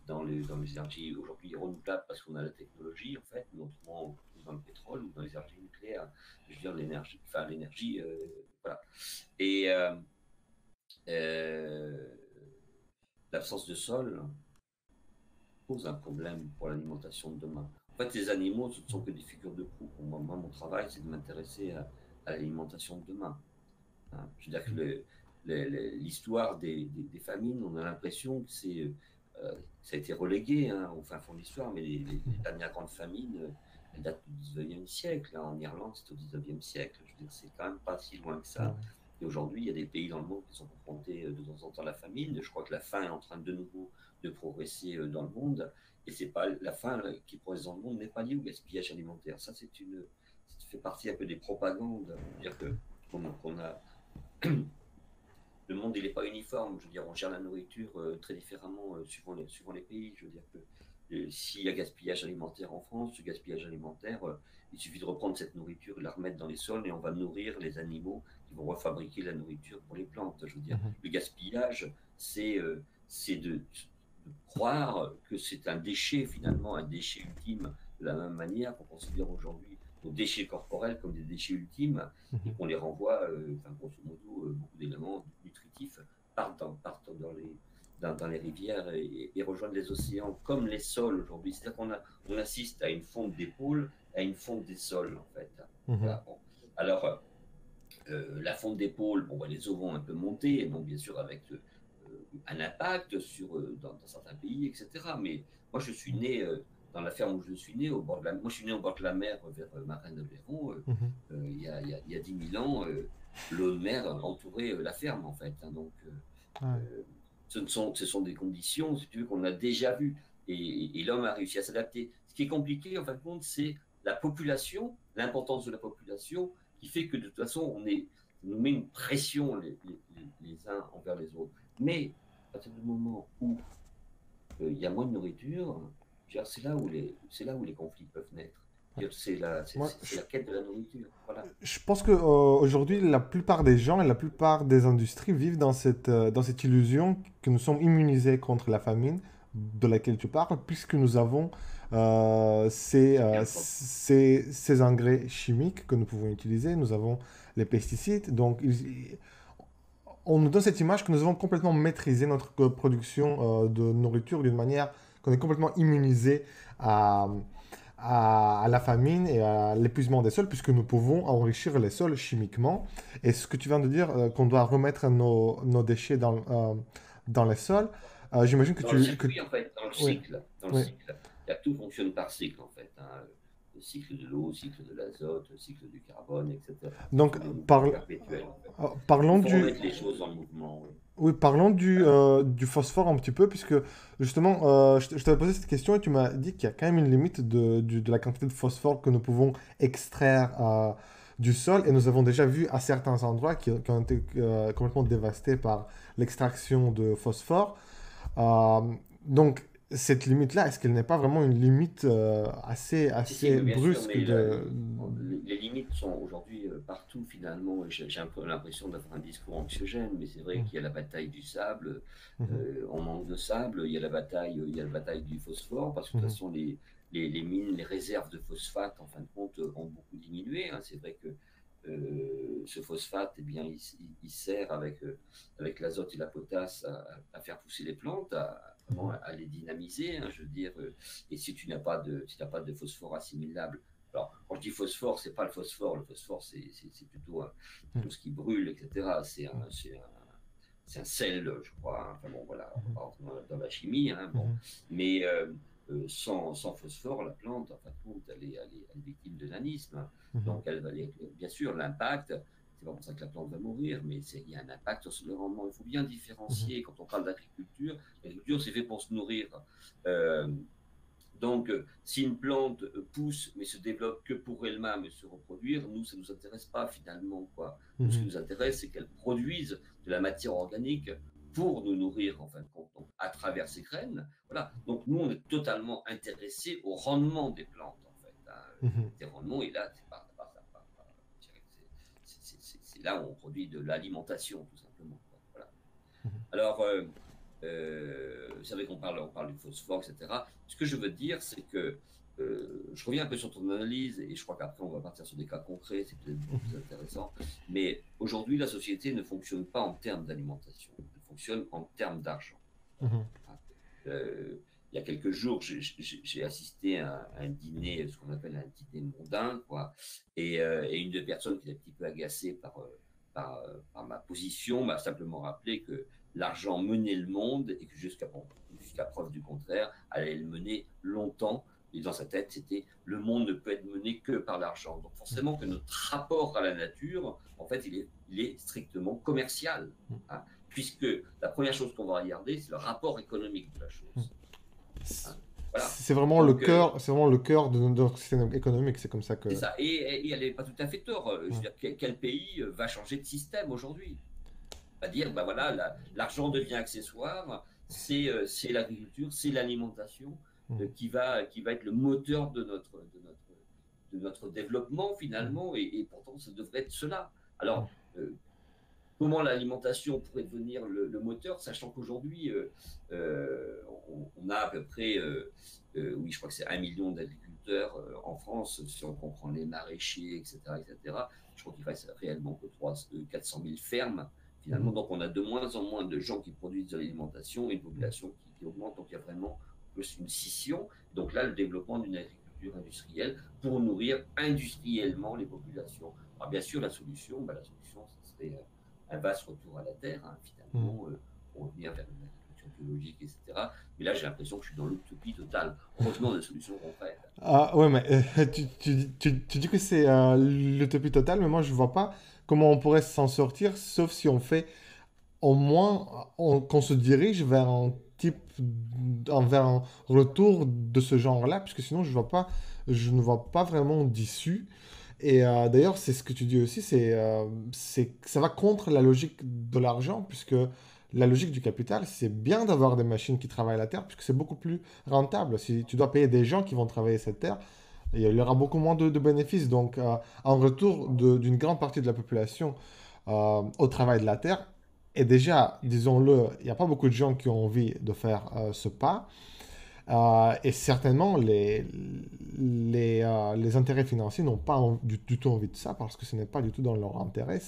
dans les énergies aujourd'hui renouvelables parce qu'on a la technologie, en fait, mais autrement dans le pétrole ou dans les énergies nucléaires. Je veux dire, l'énergie, voilà. Et l'absence de sol pose un problème pour l'alimentation de demain. En fait, les animaux, ce ne sont que des figures de proue. Moi, mon travail, c'est de m'intéresser à l'alimentation de demain. Hein. Je veux dire que l'histoire des famines, on a l'impression que ça a été relégué au fin fond de l'histoire, mais les dernières grandes famines, elles datent du 19e siècle. Hein. En Irlande, c'est au 19e siècle. Je veux dire, c'est quand même pas si loin que ça. Et aujourd'hui, il y a des pays dans le monde qui sont confrontés de temps en temps à la famine. Je crois que la faim est en train de nouveau de progresser dans le monde. Et c'est pas la faim qui progresse dans le monde n'est pas liée au gaspillage alimentaire. Ça fait partie un peu des propagandes. C'est-à-dire qu'on a le monde, il n'est pas uniforme. Je veux dire, on gère la nourriture très différemment suivant les pays. Je veux dire que s'il y a gaspillage alimentaire en France, ce gaspillage alimentaire, il suffit de reprendre cette nourriture et la remettre dans les sols et on va nourrir les animaux qui vont refabriquer la nourriture pour les plantes. Je veux dire, le gaspillage, c'est de croire que c'est un déchet, finalement, un déchet ultime, de la même manière qu'on considère aujourd'hui nos déchets corporels comme des déchets ultimes et qu'on les renvoie, grosso modo, beaucoup d'éléments nutritifs partent dans les rivières et rejoignent les océans comme les sols aujourd'hui. C'est-à-dire qu'on assiste à une fonte des pôles, à une fonte des sols, en fait. Voilà, bon. Alors, la fonte des pôles, les eaux vont un peu monter, donc bien sûr avec un impact dans certains pays, etc. Mais moi, je suis né dans la ferme où je suis né, moi, je suis né au bord de la mer vers Marennes-Aveyron. Il y a 10 000 ans, l'eau de mer entourait la ferme, en fait. Hein, donc, ce sont des conditions, si tu veux, qu'on a déjà vues. Et l'homme a réussi à s'adapter. Ce qui est compliqué, en fin de compte, c'est la population, l'importance de la population, qui fait que de toute façon, nous met une pression les uns envers les autres. Mais à partir du moment où il y a moins de nourriture, c'est là où les conflits peuvent naître. Moi, C'est la quête de la nourriture. Voilà. je pense que aujourd'hui, la plupart des gens et la plupart des industries vivent dans cette illusion que nous sommes immunisés contre la famine de laquelle tu parles, puisque nous avons Bien, ces engrais chimiques que nous pouvons utiliser, nous avons les pesticides, donc on nous donne cette image que nous avons complètement maîtrisé notre production de nourriture d'une manière qu'on est complètement immunisé à, à la famine et à l'épuisement des sols, puisque nous pouvons enrichir les sols chimiquement. Et ce que tu viens de dire, qu'on doit remettre nos déchets dans les sols, j'imagine que dans le tu... Que... circuit, en fait, dans le Oui, cycle. Dans le oui. cycle. Tout fonctionne par cycle, en fait. Le cycle de l'eau, le cycle de l'azote, le cycle du carbone, etc. Ce Donc, sont des mouvements perpétuels, en fait. parlons Il faut du... remettre les choses en mouvement. Oui. Oui, parlons du phosphore un petit peu, puisque justement, je t'avais posé cette question et tu m'as dit qu'il y a quand même une limite de la quantité de phosphore que nous pouvons extraire du sol. Et nous avons déjà vu à certains endroits qui ont été complètement dévastés par l'extraction de phosphore. Euh, donc, cette limite-là, est-ce qu'elle n'est pas vraiment une limite Si, assez mais bien sûr, brusque mais de... les limites sont aujourd'hui partout finalement. Et j'ai un peu l'impression d'avoir un discours anxiogène, mais c'est vrai Mhm, qu'il y a la bataille du sable, mhm, on manque de sable, il y a la bataille du phosphore, parce que de toute mhm, façon les mines, les réserves de phosphate en fin de compte ont beaucoup diminué. Hein. C'est vrai que ce phosphate, eh bien, il sert avec l'azote et la potasse à faire pousser les plantes, vraiment mhm, à les dynamiser. Hein, je veux dire, et si tu n'as pas de phosphore assimilable, alors quand je dis phosphore, c'est pas le phosphore c'est plutôt mhm, ce qui brûle, etc. C'est un sel, je crois. Hein. Enfin bon, voilà, on va pas rentrer dans la chimie, hein, bon. mhm, Mais sans phosphore, la plante, en fin de compte, elle est victime de nanisme. Hein. mhm, Donc, bien sûr, l'impact, c'est pas pour ça que la plante va mourir, mais il y a un impact sur le rendement. Il faut bien mhm, différencier. Quand on parle d'agriculture, l'agriculture, c'est fait pour se nourrir. Euh, donc, si une plante pousse, mais se développe que pour elle-même et se reproduire, nous, ça ne nous intéresse pas finalement, quoi. Nous, ce qui mhm, nous intéresse, c'est qu'elle produise de la matière organique pour nous nourrir, en fin de compte, donc, à travers ces graines. Voilà. Donc, nous, on est totalement intéressés au rendement des plantes, en fait. Hein. mhm, Des rendements, et là, c'est là où on produit de l'alimentation, tout simplement. Quoi. Voilà. mhm. Alors, vous savez on parle du phosphore, etc. Ce que je veux dire, c'est que je reviens un peu sur ton analyse et je crois qu'après on va partir sur des cas concrets, c'est peut-être beaucoup plus intéressant. Mais aujourd'hui, la société ne fonctionne pas en termes d'alimentation, elle fonctionne en termes d'argent. Mhm. Euh, il y a quelques jours, j'ai assisté à un dîner, ce qu'on appelle un dîner mondain, quoi. Et une des personnes qui était un petit peu agacée par ma position m'a simplement rappelé que l'argent menait le monde et que jusqu'à preuve du contraire, allait le mener longtemps. Et dans sa tête, c'était le monde ne peut être mené que par l'argent. Donc forcément que notre rapport à la nature, en fait, il est strictement commercial. Hein, puisque la première chose qu'on va regarder, c'est le rapport économique de la chose. Hein. Voilà. Donc, C'est vraiment le cœur de notre système économique. C'est comme ça que. c'est ça. Et elle n'est pas tout à fait tort. Je veux Ouais. dire, quel pays va changer de système aujourd'hui? Va dire, ben voilà, l'argent devient accessoire, c'est l'agriculture, c'est l'alimentation Mhm. qui va être le moteur de notre développement Mhm. finalement, et pourtant ça devrait être cela. Alors, euh, comment l'alimentation pourrait devenir le moteur, sachant qu'aujourd'hui, on a à peu près, oui, je crois que c'est 1 million d'agriculteurs en France, si on comprend les maraîchers, etc., etc. Je crois qu'il reste réellement que 400 000 fermes, finalement. Mhm. Donc, on a de moins en moins de gens qui produisent de l'alimentation et une population qui augmente. Donc, il y a vraiment plus une scission. Donc là, le développement d'une agriculture industrielle pour nourrir industriellement les populations. Alors, bien sûr, la solution, ce serait un vaste retour à la terre, hein, Mhm. finalement, pour revenir vers une agriculture biologique, etc. Mais là, j'ai l'impression que je suis dans l'utopie totale. Revenons à des solutions concrètes. Ah ouais, mais tu dis que c'est l'utopie totale, mais moi je vois pas comment on pourrait s'en sortir, sauf si on fait au moins qu'on se dirige vers un type, vers un retour de ce genre-là, puisque sinon je ne vois pas vraiment d'issue. Et d'ailleurs, c'est ce que tu dis aussi, ça va contre la logique de l'argent, puisque la logique du capital, c'est bien d'avoir des machines qui travaillent la terre, puisque c'est beaucoup plus rentable. Si tu dois payer des gens qui vont travailler cette terre, il y aura beaucoup moins de bénéfices. Donc, en retour d'une grande partie de la population au travail de la terre, et déjà, disons-le, il n'y a pas beaucoup de gens qui ont envie de faire ce pas. Et certainement, les intérêts financiers n'ont pas du tout envie de ça parce que ce n'est pas du tout dans leur intérêt.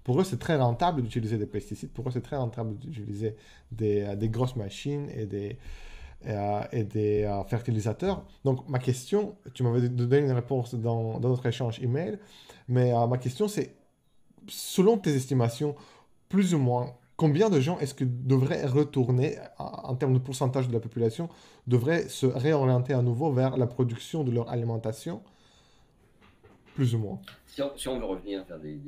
Pour eux, c'est très rentable d'utiliser des pesticides. Pour eux, c'est très rentable d'utiliser des grosses machines et des fertilisateurs. Donc, ma question, tu m'avais donné une réponse dans notre échange email, mais ma question, c'est, selon tes estimations, plus ou moins, combien de gens est-ce que devraient retourner, en termes de pourcentage de la population, devraient se réorienter à nouveau vers la production de leur alimentation, plus ou moins? Si on veut revenir vers des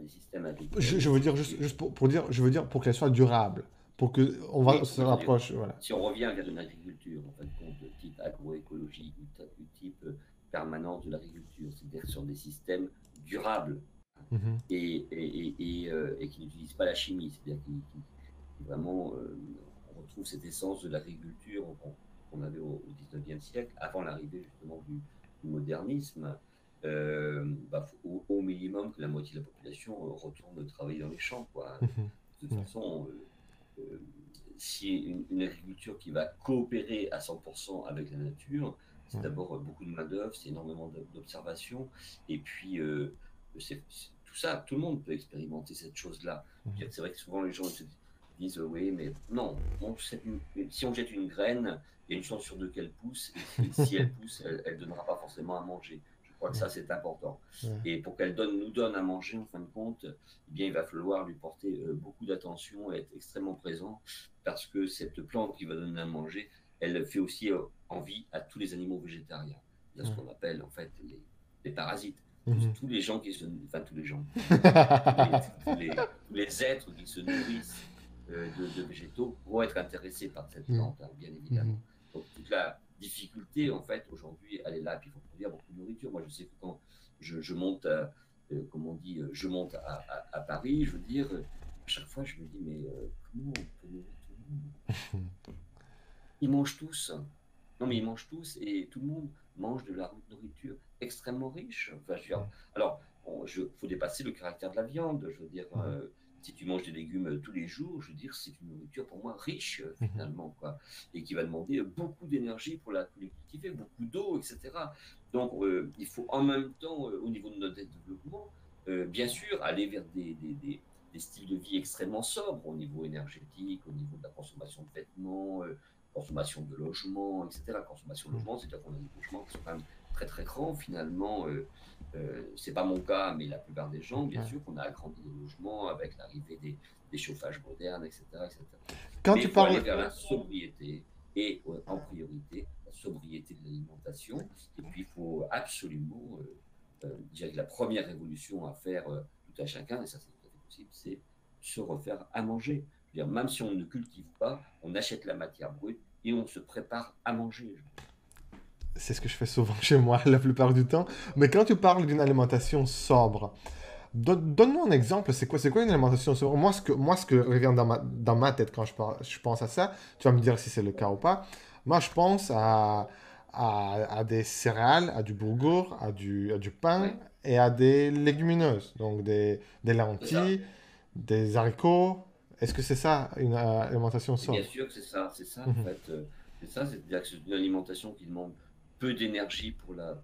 systèmes Je agricoles, veux dire, juste pour dire, je veux dire pour qu'elle soit durable, pour que on va oui, se oui, c'est dur. rapproche, voilà. Si on revient vers une agriculture, en fin de compte, de type agroécologie, du type permanence de l'agriculture, c'est-à-dire sur des systèmes durables Mhm, et qui n'utilisent pas la chimie, c'est-à-dire qui vraiment, on retrouve cette essence de l'agriculture qu'on avait au 19e siècle, avant l'arrivée justement du modernisme. Au minimum que la moitié de la population retourne travailler dans les champs, quoi. mhm, De toute ouais, façon, euh, si une agriculture qui va coopérer à 100% avec la nature, c'est ouais, d'abord beaucoup de main-d'œuvre, c'est énormément d'observation, et puis tout ça, tout le monde peut expérimenter cette chose-là. mhm, C'est vrai que souvent les gens se disent oui, mais non, si on jette une graine, il y a une chance sur deux qu'elle pousse, et si elle pousse, elle ne donnera pas forcément à manger. Je crois que ouais, ça, c'est important. ouais, Et pour qu'elle nous donne à manger, en fin de compte, eh bien, il va falloir lui porter beaucoup d'attention et être extrêmement présent parce que cette plante qui va donner à manger, elle fait aussi envie à tous les animaux végétariens. Il y a ce ouais, qu'on appelle en fait les parasites. mhm. Tous les gens enfin tous les gens, tous les êtres qui se nourrissent de végétaux vont être intéressés par cette Mhm, plante, hein, bien mhm, évidemment. Donc toute la difficulté, en fait, aujourd'hui, elle est là, puis il faut produire beaucoup de nourriture. Moi, je sais que quand je monte, comme on dit, je monte à Paris, je veux dire, à chaque fois, je me dis, mais comment on peut nourrir tout le monde? Ils mangent tous. Non, mais ils mangent tous et tout le monde mange de la nourriture extrêmement riche. Enfin, je veux dire, alors, il faut dépasser le caractère de la viande. Je veux dire, mhm, si tu manges des légumes tous les jours, je veux dire, c'est une nourriture pour moi riche, mhm, finalement, quoi. Et qui va demander beaucoup d'énergie pour la cultiver, beaucoup d'eau, etc. Donc, il faut en même temps, au niveau de notre développement, bien sûr, aller vers des styles de vie extrêmement sobres au niveau énergétique, au niveau de la consommation de vêtements, consommation de logements, etc. Consommation de mhm, logements, c'est-à-dire qu'on a des logements qui sont quand même très très grands finalement. C'est pas mon cas, mais la plupart des gens, bien ouais. sûr, qu'on a agrandi les logements avec l'arrivée des chauffages modernes, etc., etc. Quand Mais tu il faut aller parles, vers la sobriété et en priorité la sobriété de l'alimentation. Et puis il faut absolument, je dirais que la première révolution à faire tout à chacun, et ça c'est tout à fait possible, c'est se refaire à manger. Je veux dire, même si on ne cultive pas, on achète la matière brute et on se prépare à manger. c'est ce que je fais souvent chez moi la plupart du temps, mais quand tu parles d'une alimentation sobre, donne-moi un exemple, c'est quoi une alimentation sobre? Moi, ce que revient dans ma tête quand je pense à ça, tu vas me dire si c'est le cas ou pas. Moi, je pense à des céréales, à du boulgour, à du pain Oui, et à des légumineuses, donc des c'est ça. lentilles, des haricots. Est-ce que c'est ça, une alimentation Et bien sobre? sûr que c'est ça en Mhm. fait. C'est ça, c'est-à-dire que c'est une alimentation qui demande peu d'énergie pour la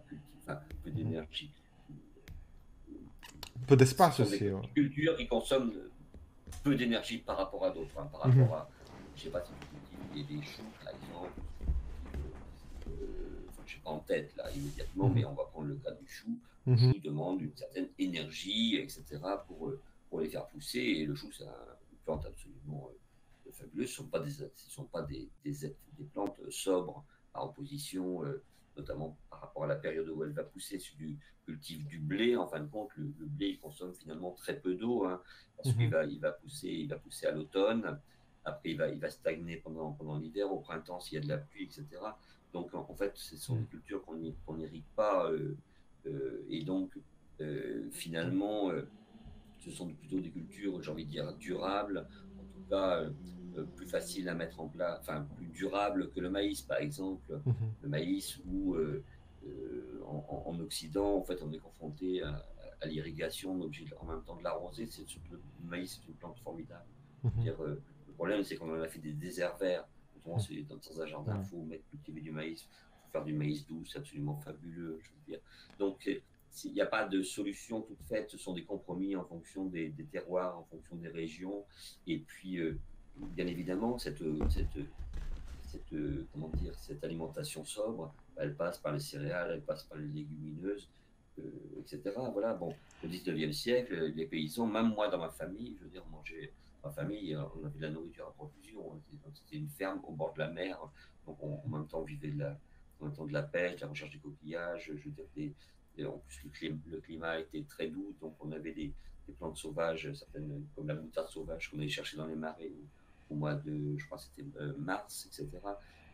culture, enfin peu Mhm. d'énergie. Peu Ce d'espace sont des aussi, ouais. cultures qui consomment peu d'énergie par rapport à d'autres, hein, par Mhm. rapport à, je sais pas si tu cultives des choux par exemple, ou si tu cultives, enfin, je sais pas en tête là immédiatement, mais Mhm. on va prendre le cas du chou. Le Mhm. chou demande une certaine énergie, etc. pour les faire pousser, et le chou c'est une plante absolument fabuleuse. Ce ne sont pas des plantes sobres par opposition, notamment par rapport à la période où elle va pousser. Si tu cultives du blé, en fin de compte, le blé il consomme finalement très peu d'eau, hein, parce qu'il Mhm. va pousser à l'automne. Après, il va stagner pendant l'hiver, au printemps s'il y a de la pluie, etc. Donc, en fait, ce sont des cultures qu'on n'irrigue pas Et donc, finalement, ce sont plutôt des cultures, j'ai envie de dire, durables, en tout cas plus faciles à mettre en place, enfin plus durables que le maïs, par exemple. Mhm. Le maïs où en Occident, en fait, on est confronté à l'irrigation, on est obligé en même temps de l'arroser. Le maïs, c'est une plante formidable. Je veux Mhm. dire, le problème, c'est qu'on en a fait des déserts verts. Notamment, dans un jardin, il Mhm. faut mettre cultiver du maïs, il faut faire du maïs doux, c'est absolument fabuleux, je veux dire. Donc, il n'y a pas de solution toute faite, ce sont des compromis en fonction des terroirs, en fonction des régions. Et puis, bien évidemment, comment dire, cette alimentation sobre, elle passe par les céréales, elle passe par les légumineuses, etc. Voilà, bon, au 19e siècle, les paysans, même moi dans ma famille, je veux dire, ma famille, on avait de la nourriture à profusion, hein. C'était une ferme au bord de la mer, donc en même temps on vivait en même temps de la pêche, de la recherche des coquillages, je veux dire, en plus le climat était très doux, donc on avait des plantes sauvages, certaines comme la moutarde sauvage qu'on allait chercher dans les marais au mois de, je crois que c'était mars, etc.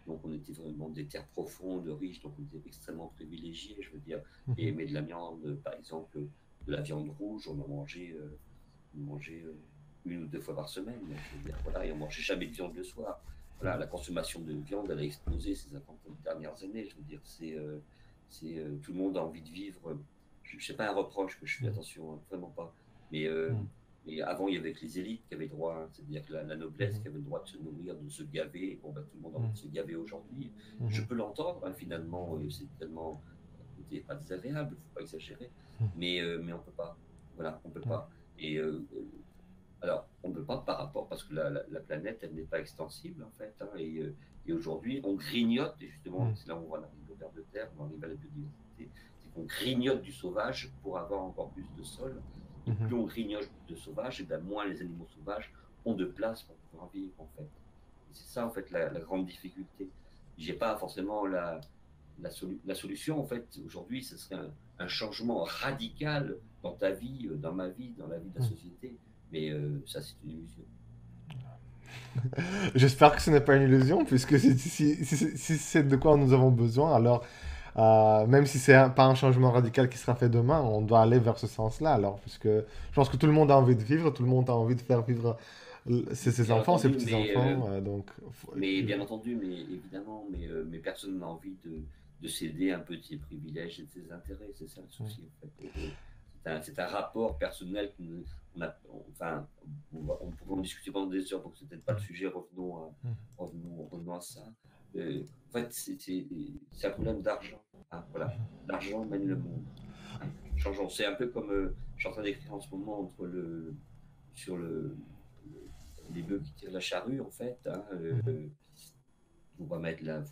Donc on était vraiment des terres profondes, riches, donc on était extrêmement privilégiés, je veux dire. Et Mhm. mais de la viande, par exemple, de la viande rouge, on mangeait une ou deux fois par semaine, je veux dire, voilà, et on mangeait jamais de viande le soir. Voilà, la consommation de viande, elle a explosé ces 50 dernières années, je veux dire, tout le monde a envie de vivre. Je ne sais pas un reproche que je fais, Mhm. attention, hein, vraiment pas. Mais Mhm. et avant, il y avait que les élites qui avaient droit, hein, c'est-à-dire que la noblesse Mhm. qui avait le droit de se nourrir, de se gaver. Bon, ben, tout le monde a envie de Mhm. se gaver aujourd'hui. Je Mhm. peux l'entendre, hein, finalement, c'est tellement pas désagréable, il ne faut pas exagérer, mais on ne peut pas. Voilà, on ne peut Mhm. pas. Et alors, on ne peut pas par rapport, parce que la planète, elle n'est pas extensible, en fait, hein, et aujourd'hui, on grignote, et justement, Mhm. c'est là où on va arriver au ver de terre, on arrive à la biodiversité, c'est qu'on grignote du sauvage pour avoir encore plus de sol. Et Mhm. plus on grignote de sauvage, et bien moins les animaux sauvages ont de place pour pouvoir vivre, en fait. Et c'est ça, en fait, la grande difficulté. J'ai pas forcément la solution, en fait, aujourd'hui, ce serait un changement radical dans ta vie, dans ma vie, dans la vie de la Mhm. société. Mais ça, c'est une illusion. J'espère que ce n'est pas une illusion, puisque si c'est de quoi nous avons besoin, alors même si c'est pas un changement radical qui sera fait demain, on doit aller vers ce sens-là. Alors, puisque je pense que tout le monde a envie de vivre, tout le monde a envie de faire vivre ses Bien enfants, ses entendu, petits-enfants. mais bien entendu, mais évidemment, mais personne n'a envie de céder un peu de ses privilèges et de ses intérêts. C'est ça le souci, en fait. C'est un rapport personnel enfin, on pourrait en discuter pendant des heures, donc c'est peut-être pas le sujet. Revenons à ça. En fait, c'est un problème d'argent, hein, voilà. L'argent mène le monde, hein. Changeons. C'est un peu comme je suis en train d'écrire en ce moment sur les bœufs qui tirent la charrue, en fait, hein, Mhm. faut pas mettre la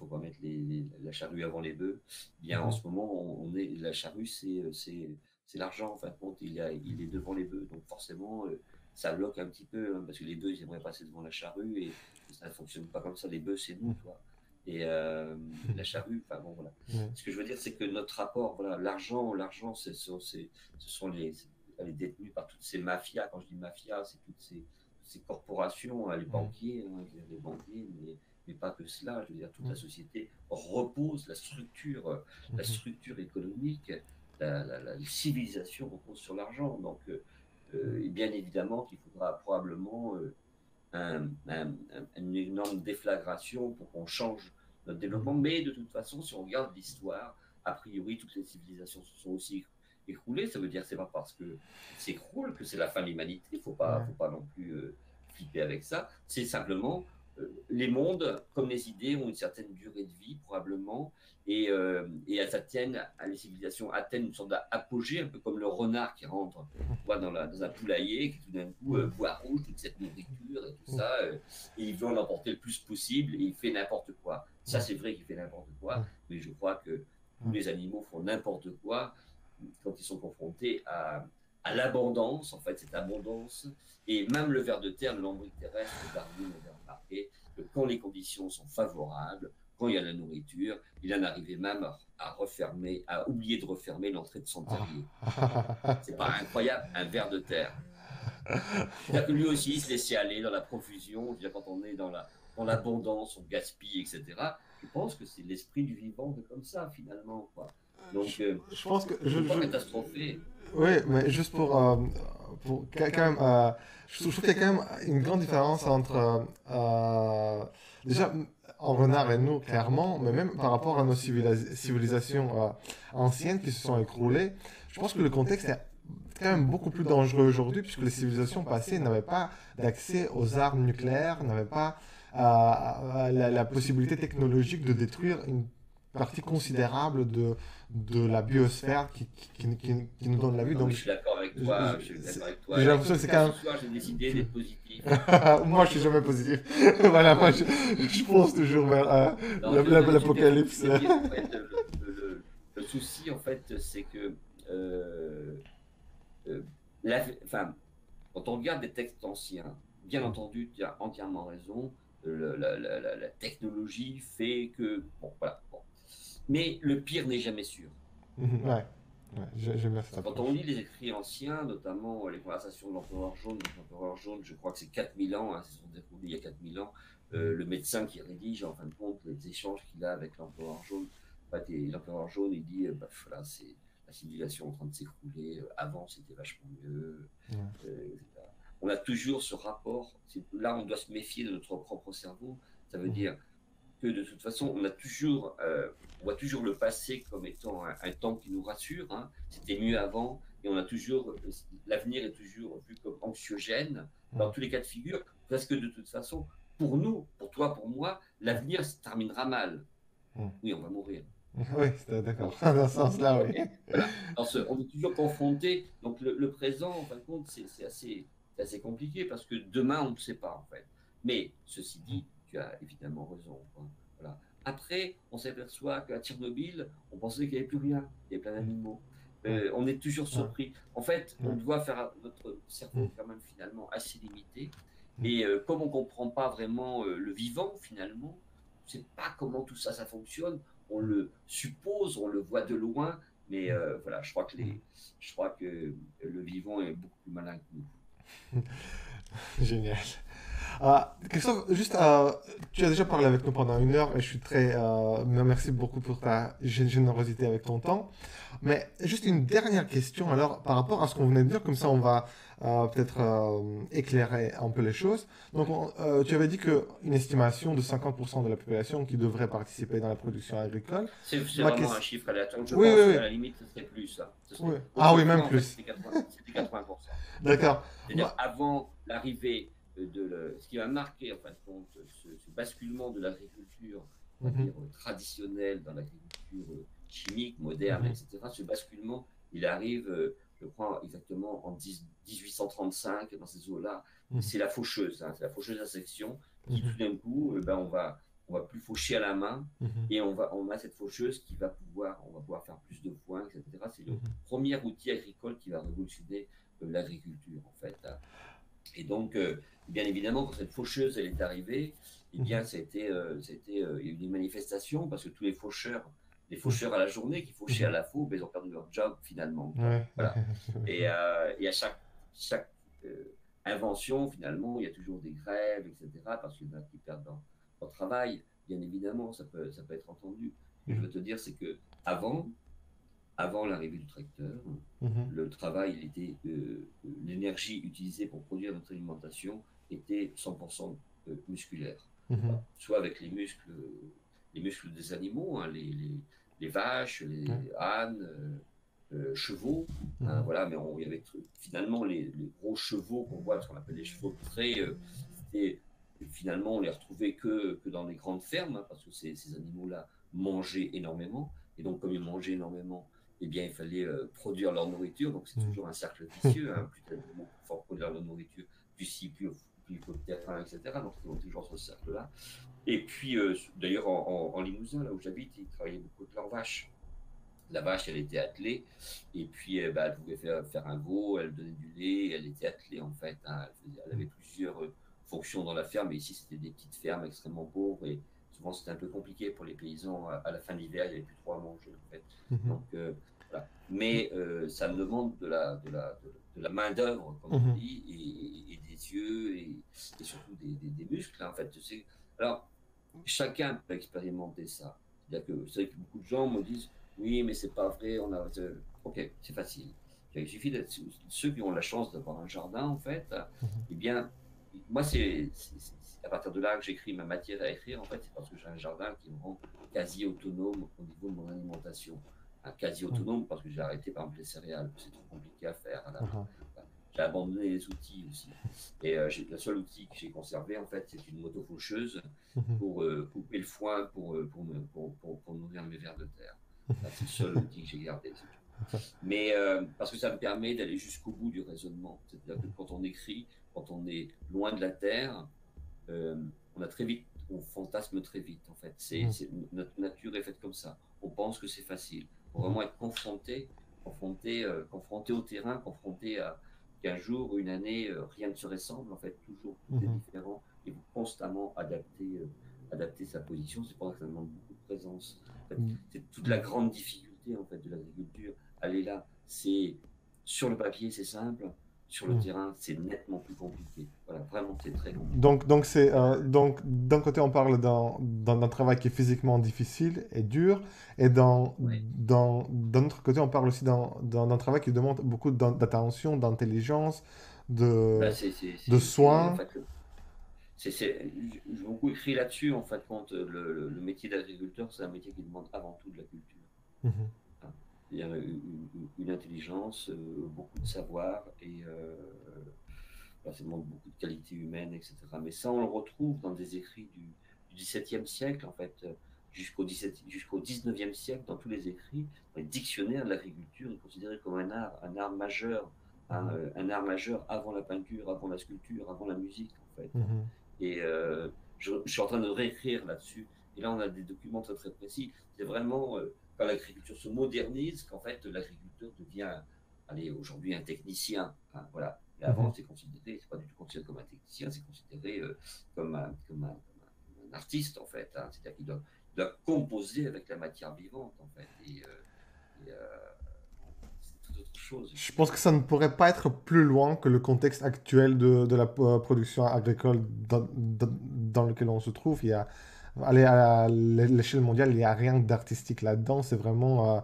charrue avant les bœufs. Bien, en Mhm. ce moment, la charrue, c'est l'argent, en fin de compte, il est devant les bœufs. Donc, forcément, ça bloque un petit peu, hein, parce que les bœufs, ils aimeraient passer devant la charrue et ça ne fonctionne pas comme ça. Les bœufs, c'est nous, toi. Et la charrue, enfin bon, voilà. Mhm. Ce que je veux dire, c'est que notre rapport, voilà, l'argent, ce sont elle est détenue par toutes ces mafias. Quand je dis mafia, c'est toutes ces corporations, hein, les Mhm. banquiers, hein, les banquiers, mais pas que cela. Je veux dire, toute la Mhm. société repose, la Mhm. structure économique, la civilisation repose sur l'argent. Donc, et bien évidemment qu'il faudra probablement une énorme déflagration pour qu'on change notre développement. Mhm. Mais de toute façon, si on regarde l'histoire, a priori, toutes les civilisations se sont aussi écroulées. Ça veut dire que c'est pas parce que s'écroule que c'est la fin de l'humanité. Ouais. Faut pas non plus flipper avec ça. C'est simplement les mondes, comme les idées, ont une certaine durée de vie probablement, et elles atteignent, les civilisations atteignent une sorte d'apogée, un peu comme le renard qui rentre dans un poulailler, qui tout d'un coup Mhm. voit rouge toute cette nourriture et tout Mhm. ça, et il veut en emporter le plus possible, et il fait n'importe quoi. Ça, Mhm. c'est vrai qu'il fait n'importe quoi, Mhm. mais je crois que tous les animaux font n'importe quoi quand ils sont confrontés à l'abondance, en fait, cette abondance. Et même le ver de terre, le lombric terrestre, Darwin avait remarqué que quand les conditions sont favorables, quand il y a la nourriture, il en arrivait même à oublier de refermer l'entrée de son terrier. Ah. C'est pas incroyable, un ver de terre. C'est-à-dire que lui aussi, il se laissait aller dans la profusion. Je veux dire, quand on est dans l'abondance, on gaspille, etc. Je pense que c'est l'esprit du vivant de comme ça, finalement, quoi. Donc, Je pense que il ne faut pas catastropher. oui, mais juste quand même, je trouve qu'il y a quand même une grande différence entre déjà en renard et nous clairement, mais même par rapport à nos civilisations anciennes qui se sont écroulées. Je pense que le contexte est quand même beaucoup plus dangereux aujourd'hui puisque les civilisations passées n'avaient pas d'accès aux armes nucléaires, n'avaient pas la possibilité technologique de détruire une partie considérable de la biosphère qui nous donne la vie. Non, mais Donc, je suis d'accord avec toi. Je suis d'accord avec toi. j'ai Et l'impression que écoute, c'est moi, quand ce soir, j'ai décidé même. d'être positif. Moi, je suis jamais positif. Voilà, moi, je pense toujours vers Non, j'étais en train de l'apocalypse. te dire, en fait, le souci, en fait, c'est que euh, enfin, quand on regarde des textes anciens, bien entendu, tu as entièrement raison, la technologie fait que... Bon, voilà. Bon. Mais le pire n'est jamais sûr. Ouais, j'aime bien cette Quand on approche. lit les écrits anciens, notamment les conversations de l'empereur jaune, donc l'empereur jaune, je crois que c'est 4000 ans, hein, se sont déroulés il y a 4000 ans, le médecin qui rédige, en fin de compte, les échanges qu'il a avec l'empereur jaune, en fait, l'empereur jaune, il dit, bah, voilà, c'est la civilisation en train de s'écrouler, avant c'était vachement mieux, Ouais. etc. On a toujours ce rapport, là on doit se méfier de notre propre cerveau, ça veut Mhm. dire que de toute façon, on voit toujours le passé comme étant un temps qui nous rassure, hein. C'était mieux avant, et on a toujours, l'avenir est toujours vu comme anxiogène. Dans Mhm. tous les cas de figure, parce que de toute façon, pour nous, pour toi, pour moi, l'avenir se terminera mal. Mhm. Oui, on va mourir. Oui, d'accord. Dans ce sens-là, oui. Ok. Voilà. On est toujours confronté. Donc le présent, en fin de compte, c'est assez compliqué parce que demain, on ne sait pas, en fait. Mais ceci dit, tu as évidemment raison, quoi. Voilà. Après, on s'aperçoit qu'à Tchernobyl, on pensait qu'il n'y avait plus rien. Il y avait plein d'animaux. Ouais, On est toujours ouais, surpris. En fait, on ouais. doit faire notre Mhm. cerveau quand même finalement assez limité. Et comme on ne comprend pas vraiment le vivant finalement, on ne sait pas comment tout ça, ça fonctionne, on le suppose, on le voit de loin, mais voilà, Mhm. je crois que le vivant est beaucoup plus malin que nous. Génial. Christophe, juste, tu as déjà parlé avec nous pendant 1 heure et je suis très. Merci beaucoup pour ta générosité avec ton temps. Mais juste une dernière question alors par rapport à ce qu'on venait de dire, comme ça on va peut-être éclairer un peu les choses. Donc tu avais dit qu'une estimation de 50% de la population qui devrait participer dans la production agricole. C'est Ma vraiment un question. chiffre aléatoire. Je Oui, oui, pense oui, qu'à la limite, ce serait plus ça. oui. Ah oui, même Autrefois, en fait, plus. c'était 80%. D'accord. C'est-à-dire Ma- avant l'arrivée ce qui va marquer, en fin de compte, ce basculement de l'agriculture, on va Mhm, dire, traditionnelle dans l'agriculture chimique, moderne, mhm, etc. Ce basculement, il arrive, je crois, exactement en 1835, dans ces eaux-là. mhm, C'est la faucheuse, hein, c'est la faucheuse à section qui, mhm, tout d'un coup, ben, on va plus faucher à la main mhm, et on a cette faucheuse qui va on va pouvoir faire plus de foin, etc. C'est le mhm, premier outil agricole qui va révolutionner l'agriculture, en fait, hein. Et donc, bien évidemment, quand cette faucheuse elle est arrivée, eh mhm, bien, il y a eu des manifestations parce que tous les mhm. faucheurs à la journée qui fauchaient à Mhm. la faux, ben, ils ont perdu leur job finalement, quoi. Ouais. Voilà. Et à chaque invention, finalement, il y a toujours des grèves, etc. Parce qu'il y en a qui perdent leur travail. Bien évidemment, ça peut être entendu. Ce que je Mhm. veux te dire, c'est que avant l'arrivée du tracteur, Mhm. le travail, l'énergie utilisée pour produire notre alimentation était 100% musculaire. Mhm. Voilà. Soit avec les muscles des animaux, hein, les vaches, Ouais. les ânes, chevaux, hein, Mhm. voilà, mais il y avait finalement les gros chevaux qu'on voit, ce qu'on appelle les chevaux de trait, c'était finalement on les retrouvait que dans les grandes fermes, hein, parce que ces animaux-là mangeaient énormément, et donc comme ils mangeaient énormément, eh bien, il fallait produire leur nourriture. Donc, c'est Mhm. toujours un cercle vicieux, hein. Plus tu as d'animaux pour pouvoir produire leur nourriture, plus il faut de terrain, etc. Donc, ils ont toujours ce cercle-là. Et puis, d'ailleurs, en Limousin, là où j'habite, ils travaillaient beaucoup avec leurs vaches. La vache, elle était attelée, et puis bah, elle pouvait faire un veau, elle donnait du lait, elle était attelée en fait, hein. Elle avait plusieurs fonctions dans la ferme, et ici c'était des petites fermes extrêmement pauvres, et souvent c'était un peu compliqué pour les paysans. À la fin de l'hiver, il n'y avait plus trop à manger en fait. Mhm. Donc voilà. Mais ça me demande de la main-d'œuvre, comme on Mhm. dit, et des yeux, et surtout des muscles, hein, en fait. Tu sais. Alors, chacun peut expérimenter ça. C'est-à-dire que vous savez que beaucoup de gens me disent oui, mais c'est pas vrai. Ok, c'est facile. Il suffit d'être ceux qui ont la chance d'avoir un jardin, en fait. Mhm. Eh bien, moi, c'est à partir de là que j'écris ma matière à écrire. En fait, c'est parce que j'ai un jardin qui me rend quasi autonome au niveau de mon alimentation. Quasi Mhm. autonome parce que j'ai arrêté par exemple les céréales. C'est trop compliqué à faire à la main. Mhm. Enfin, j'ai abandonné les outils aussi. Et le seul outil que j'ai conservé, en fait, c'est une moto-faucheuse Mhm. pour couper le foin pour nourrir mes vers de terre. C'est le seul outil que j'ai gardé, c'est tout. Mais parce que ça me permet d'aller jusqu'au bout du raisonnement. C'est-à-dire que quand on écrit, quand on est loin de la terre, euh, on a très vite, on fantasme très vite en fait. Mhm. Notre nature est faite comme ça. On pense que c'est facile. Il faut Mhm. vraiment être confronté au terrain, confronté à qu'un jour, une année, rien ne se ressemble. En fait, toujours tout est Mhm. différent. Il faut constamment adapter sa position. C'est pour ça que ça demande beaucoup de présence. En fait, Mhm. c'est toute la grande difficulté en fait de l'agriculture. Elle est là. C'est sur le papier, c'est simple. Sur le Mhm. terrain, c'est nettement plus compliqué. Voilà, vraiment, c'est très compliqué. Donc d'un côté, on parle d'un travail qui est physiquement difficile et dur, et Ouais. d'un autre côté, on parle aussi d'un travail qui demande beaucoup d'attention, d'intelligence, Bah, de en soins. fait, j'ai beaucoup écrit là-dessus. En fait, quand le métier d'agriculteur, c'est un métier qui demande avant tout de la culture. Mhm. Hein. Il y a une intelligence, beaucoup de savoir, et ça demande beaucoup de qualités humaines, etc. Mais ça, on le retrouve dans des écrits du XVIIe siècle, en fait, jusqu'au XIXe siècle, dans tous les écrits. Dans les dictionnaires de l'agriculture est considéré comme un art majeur, hein, Mhm. un art majeur avant la peinture, avant la sculpture, avant la musique, en fait. Mhm. Et je suis en train de réécrire là-dessus. Et là, on a des documents très, très précis. C'est vraiment quand l'agriculture se modernise qu'en fait, l'agriculteur devient, allez, aujourd'hui, un technicien. Hein, voilà. Mais avant, Mhm. c'est pas du tout considéré comme un technicien, c'est considéré comme un artiste, en fait. Hein. C'est-à-dire qu'il doit composer avec la matière vivante, en fait. Et c'est toute autre chose, Je pense que finalement. ça ne pourrait pas être plus loin que le contexte actuel de la production agricole dans lequel on se trouve. Allez, à l'échelle mondiale, il n'y a rien d'artistique là-dedans. C'est vraiment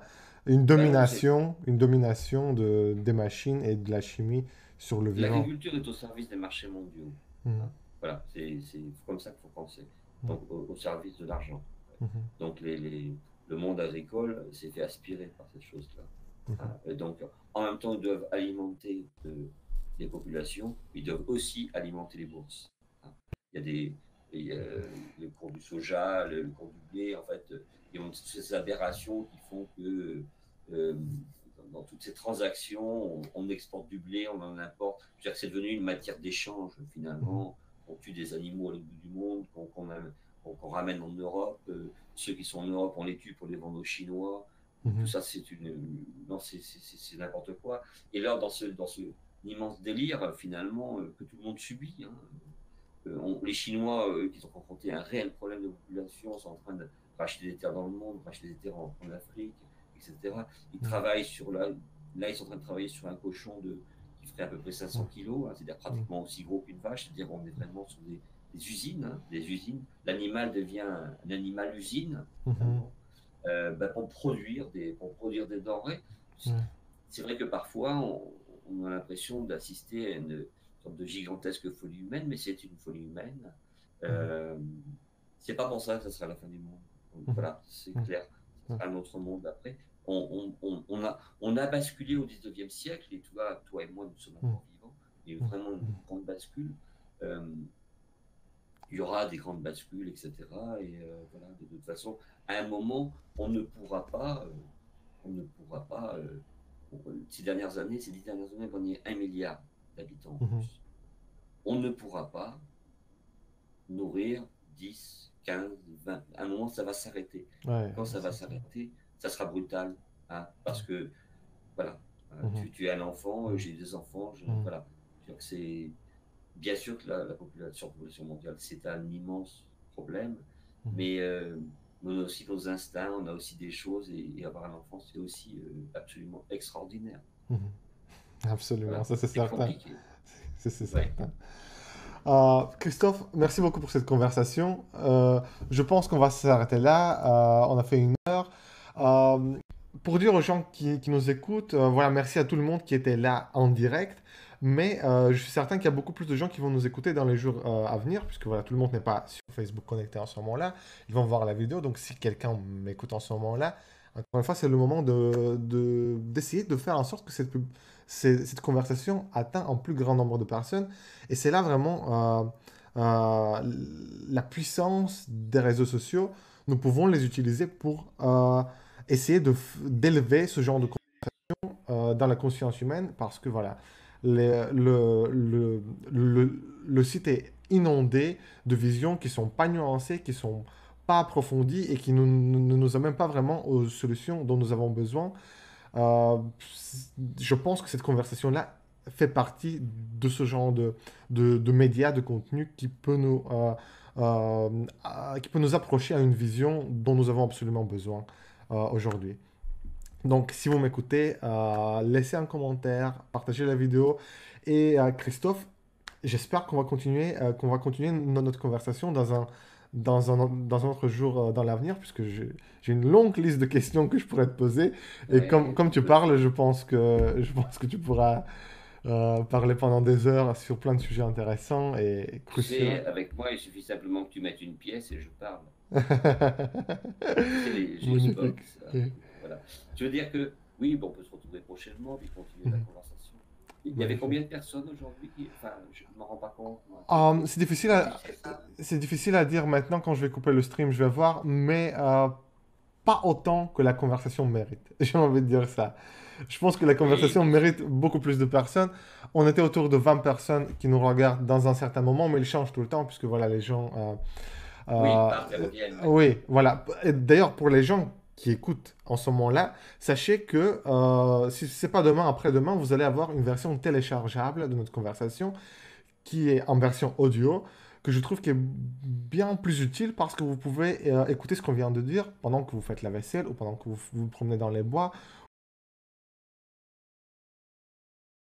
Ben non, une domination des machines et de la chimie sur le vivant. l'agriculture est au service des marchés mondiaux. Mhm. Hein. Voilà, c'est comme ça qu'il faut penser. Mhm. Donc, au service de l'argent. Mhm. Donc, le monde agricole s'est fait aspirer par cette chose-là. Mhm. Hein. Et donc, en même temps, ils doivent alimenter les populations, ils doivent aussi alimenter les bourses. Hein. Il y a le cours du soja, le cours du blé, en fait, ils ont toutes ces aberrations qui font que euh, dans toutes ces transactions, on exporte du blé, on en importe. Je veux dire que c'est devenu une matière d'échange, Mhm. finalement. On tue des animaux à l'autre bout du monde, qu'on ramène en Europe. Ceux qui sont en Europe, on les tue pour les vendre aux Chinois. Tout Mhm. ça, non, c'est n'importe quoi. Et là, dans ce immense délire, finalement, que tout le monde subit. Hein. Les Chinois, qui sont confrontés à un réel problème de population, sont en train de racheter des terres dans le monde, racheter des terres en Afrique, etc. Ils Mhm. travaillent là, ils sont en train de travailler sur un cochon qui ferait à peu près 500 kilos, hein, c'est-à-dire Mhm. pratiquement aussi gros qu'une vache, c'est-à-dire on est vraiment sur des usines, hein, des usines. L'animal devient un animal usine, Mhm. finalement, pour produire des denrées. Mhm. C'est vrai que parfois, on a l'impression d'assister à une sorte de gigantesque folie humaine, mais c'est une folie humaine. Mhm. Euh, c'est pas pour ça que ça sera la fin du monde. Donc, Mhm. voilà, c'est clair. Ça Mhm. sera un autre monde après. On a basculé au 19e siècle, et toi et moi, nous sommes Mhm. encore vivants. Il y a eu vraiment une grande bascule. Euh, il y aura des grandes bascules, etc. Et voilà, de toute façon, à un moment, on ne pourra pas, ces 10 dernières années, on est 1 milliard d'habitants en Mhm. plus. On ne pourra pas nourrir 10, 15, 20. À un moment, ça va s'arrêter. Et Ouais, quand ça va c'est ça. s'arrêter, ça sera brutal. Hein, parce que, voilà, Mhm. tu es un enfant, Mhm. j'ai des enfants, Mhm. voilà. C'est bien sûr que la population mondiale, c'est un immense problème, Mhm. mais on a aussi nos instincts, on a aussi des choses, et avoir un enfant, c'est aussi absolument extraordinaire. Mhm. Absolument, Voilà, ça c'est c'est certain. compliqué. C'est Ouais. certain. Christophe, merci beaucoup pour cette conversation. Je pense qu'on va s'arrêter là. On a fait 1 heure. Euh, pour dire aux gens qui nous écoutent, voilà, merci à tout le monde qui était là en direct. Mais je suis certain qu'il y a beaucoup plus de gens qui vont nous écouter dans les jours à venir, puisque voilà, tout le monde n'est pas sur Facebook connecté en ce moment-là. Ils vont voir la vidéo. Donc, si quelqu'un m'écoute en ce moment-là, encore une fois, c'est le moment d'essayer de faire en sorte que cette conversation atteint un plus grand nombre de personnes. Et c'est là vraiment la puissance des réseaux sociaux. Nous pouvons les utiliser pour essayer d'élever ce genre de dans la conscience humaine parce que voilà, le site est inondé de visions qui sont pas nuancées, qui sont pas approfondies et qui ne nous amènent pas vraiment aux solutions dont nous avons besoin. Euh, je pense que cette conversation-là fait partie de ce genre de médias, de contenu qui peut nous approcher à une vision dont nous avons absolument besoin aujourd'hui. Donc, si vous m'écoutez, laissez un commentaire, partagez la vidéo. Et Christophe, j'espère qu'on va continuer notre conversation dans un autre jour dans l'avenir, puisque j'ai une longue liste de questions que je pourrais te poser. Et Ouais, comme tu tout à parles, fait. je pense que tu pourras parler pendant des heures sur plein de sujets intéressants et Tu cruciaux. sais, avec moi, il suffit simplement que tu mettes une pièce et je parle. Tu sais, les Magnifique. Jukebox, Oui. voilà. Je veux dire que, oui, bon, on peut se retrouver prochainement et continuer la Mhm. conversation. Il y avait Magnifique. combien de personnes aujourd'hui enfin, je ne m'en rends pas compte, moi. Euh, Quelques c'est difficile à, 10, 15. c'est difficile à dire maintenant quand je vais couper le stream, je vais voir, mais pas autant que la conversation mérite. J'ai envie de dire ça. Je pense que la Oui, conversation bien sûr. mérite beaucoup plus de personnes. On était autour de 20 personnes qui nous regardent dans un certain moment, mais ils changent tout le temps, puisque voilà, les gens... Oui, euh, partent et reviennent, oui. oui, voilà. Et d'ailleurs, pour les gens qui écoutent en ce moment-là, sachez que si c'est pas demain, après-demain, vous allez avoir une version téléchargeable de notre conversation qui est en version audio, que je trouve qui est bien plus utile parce que vous pouvez écouter ce qu'on vient de dire pendant que vous faites la vaisselle ou pendant que vous vous promenez dans les bois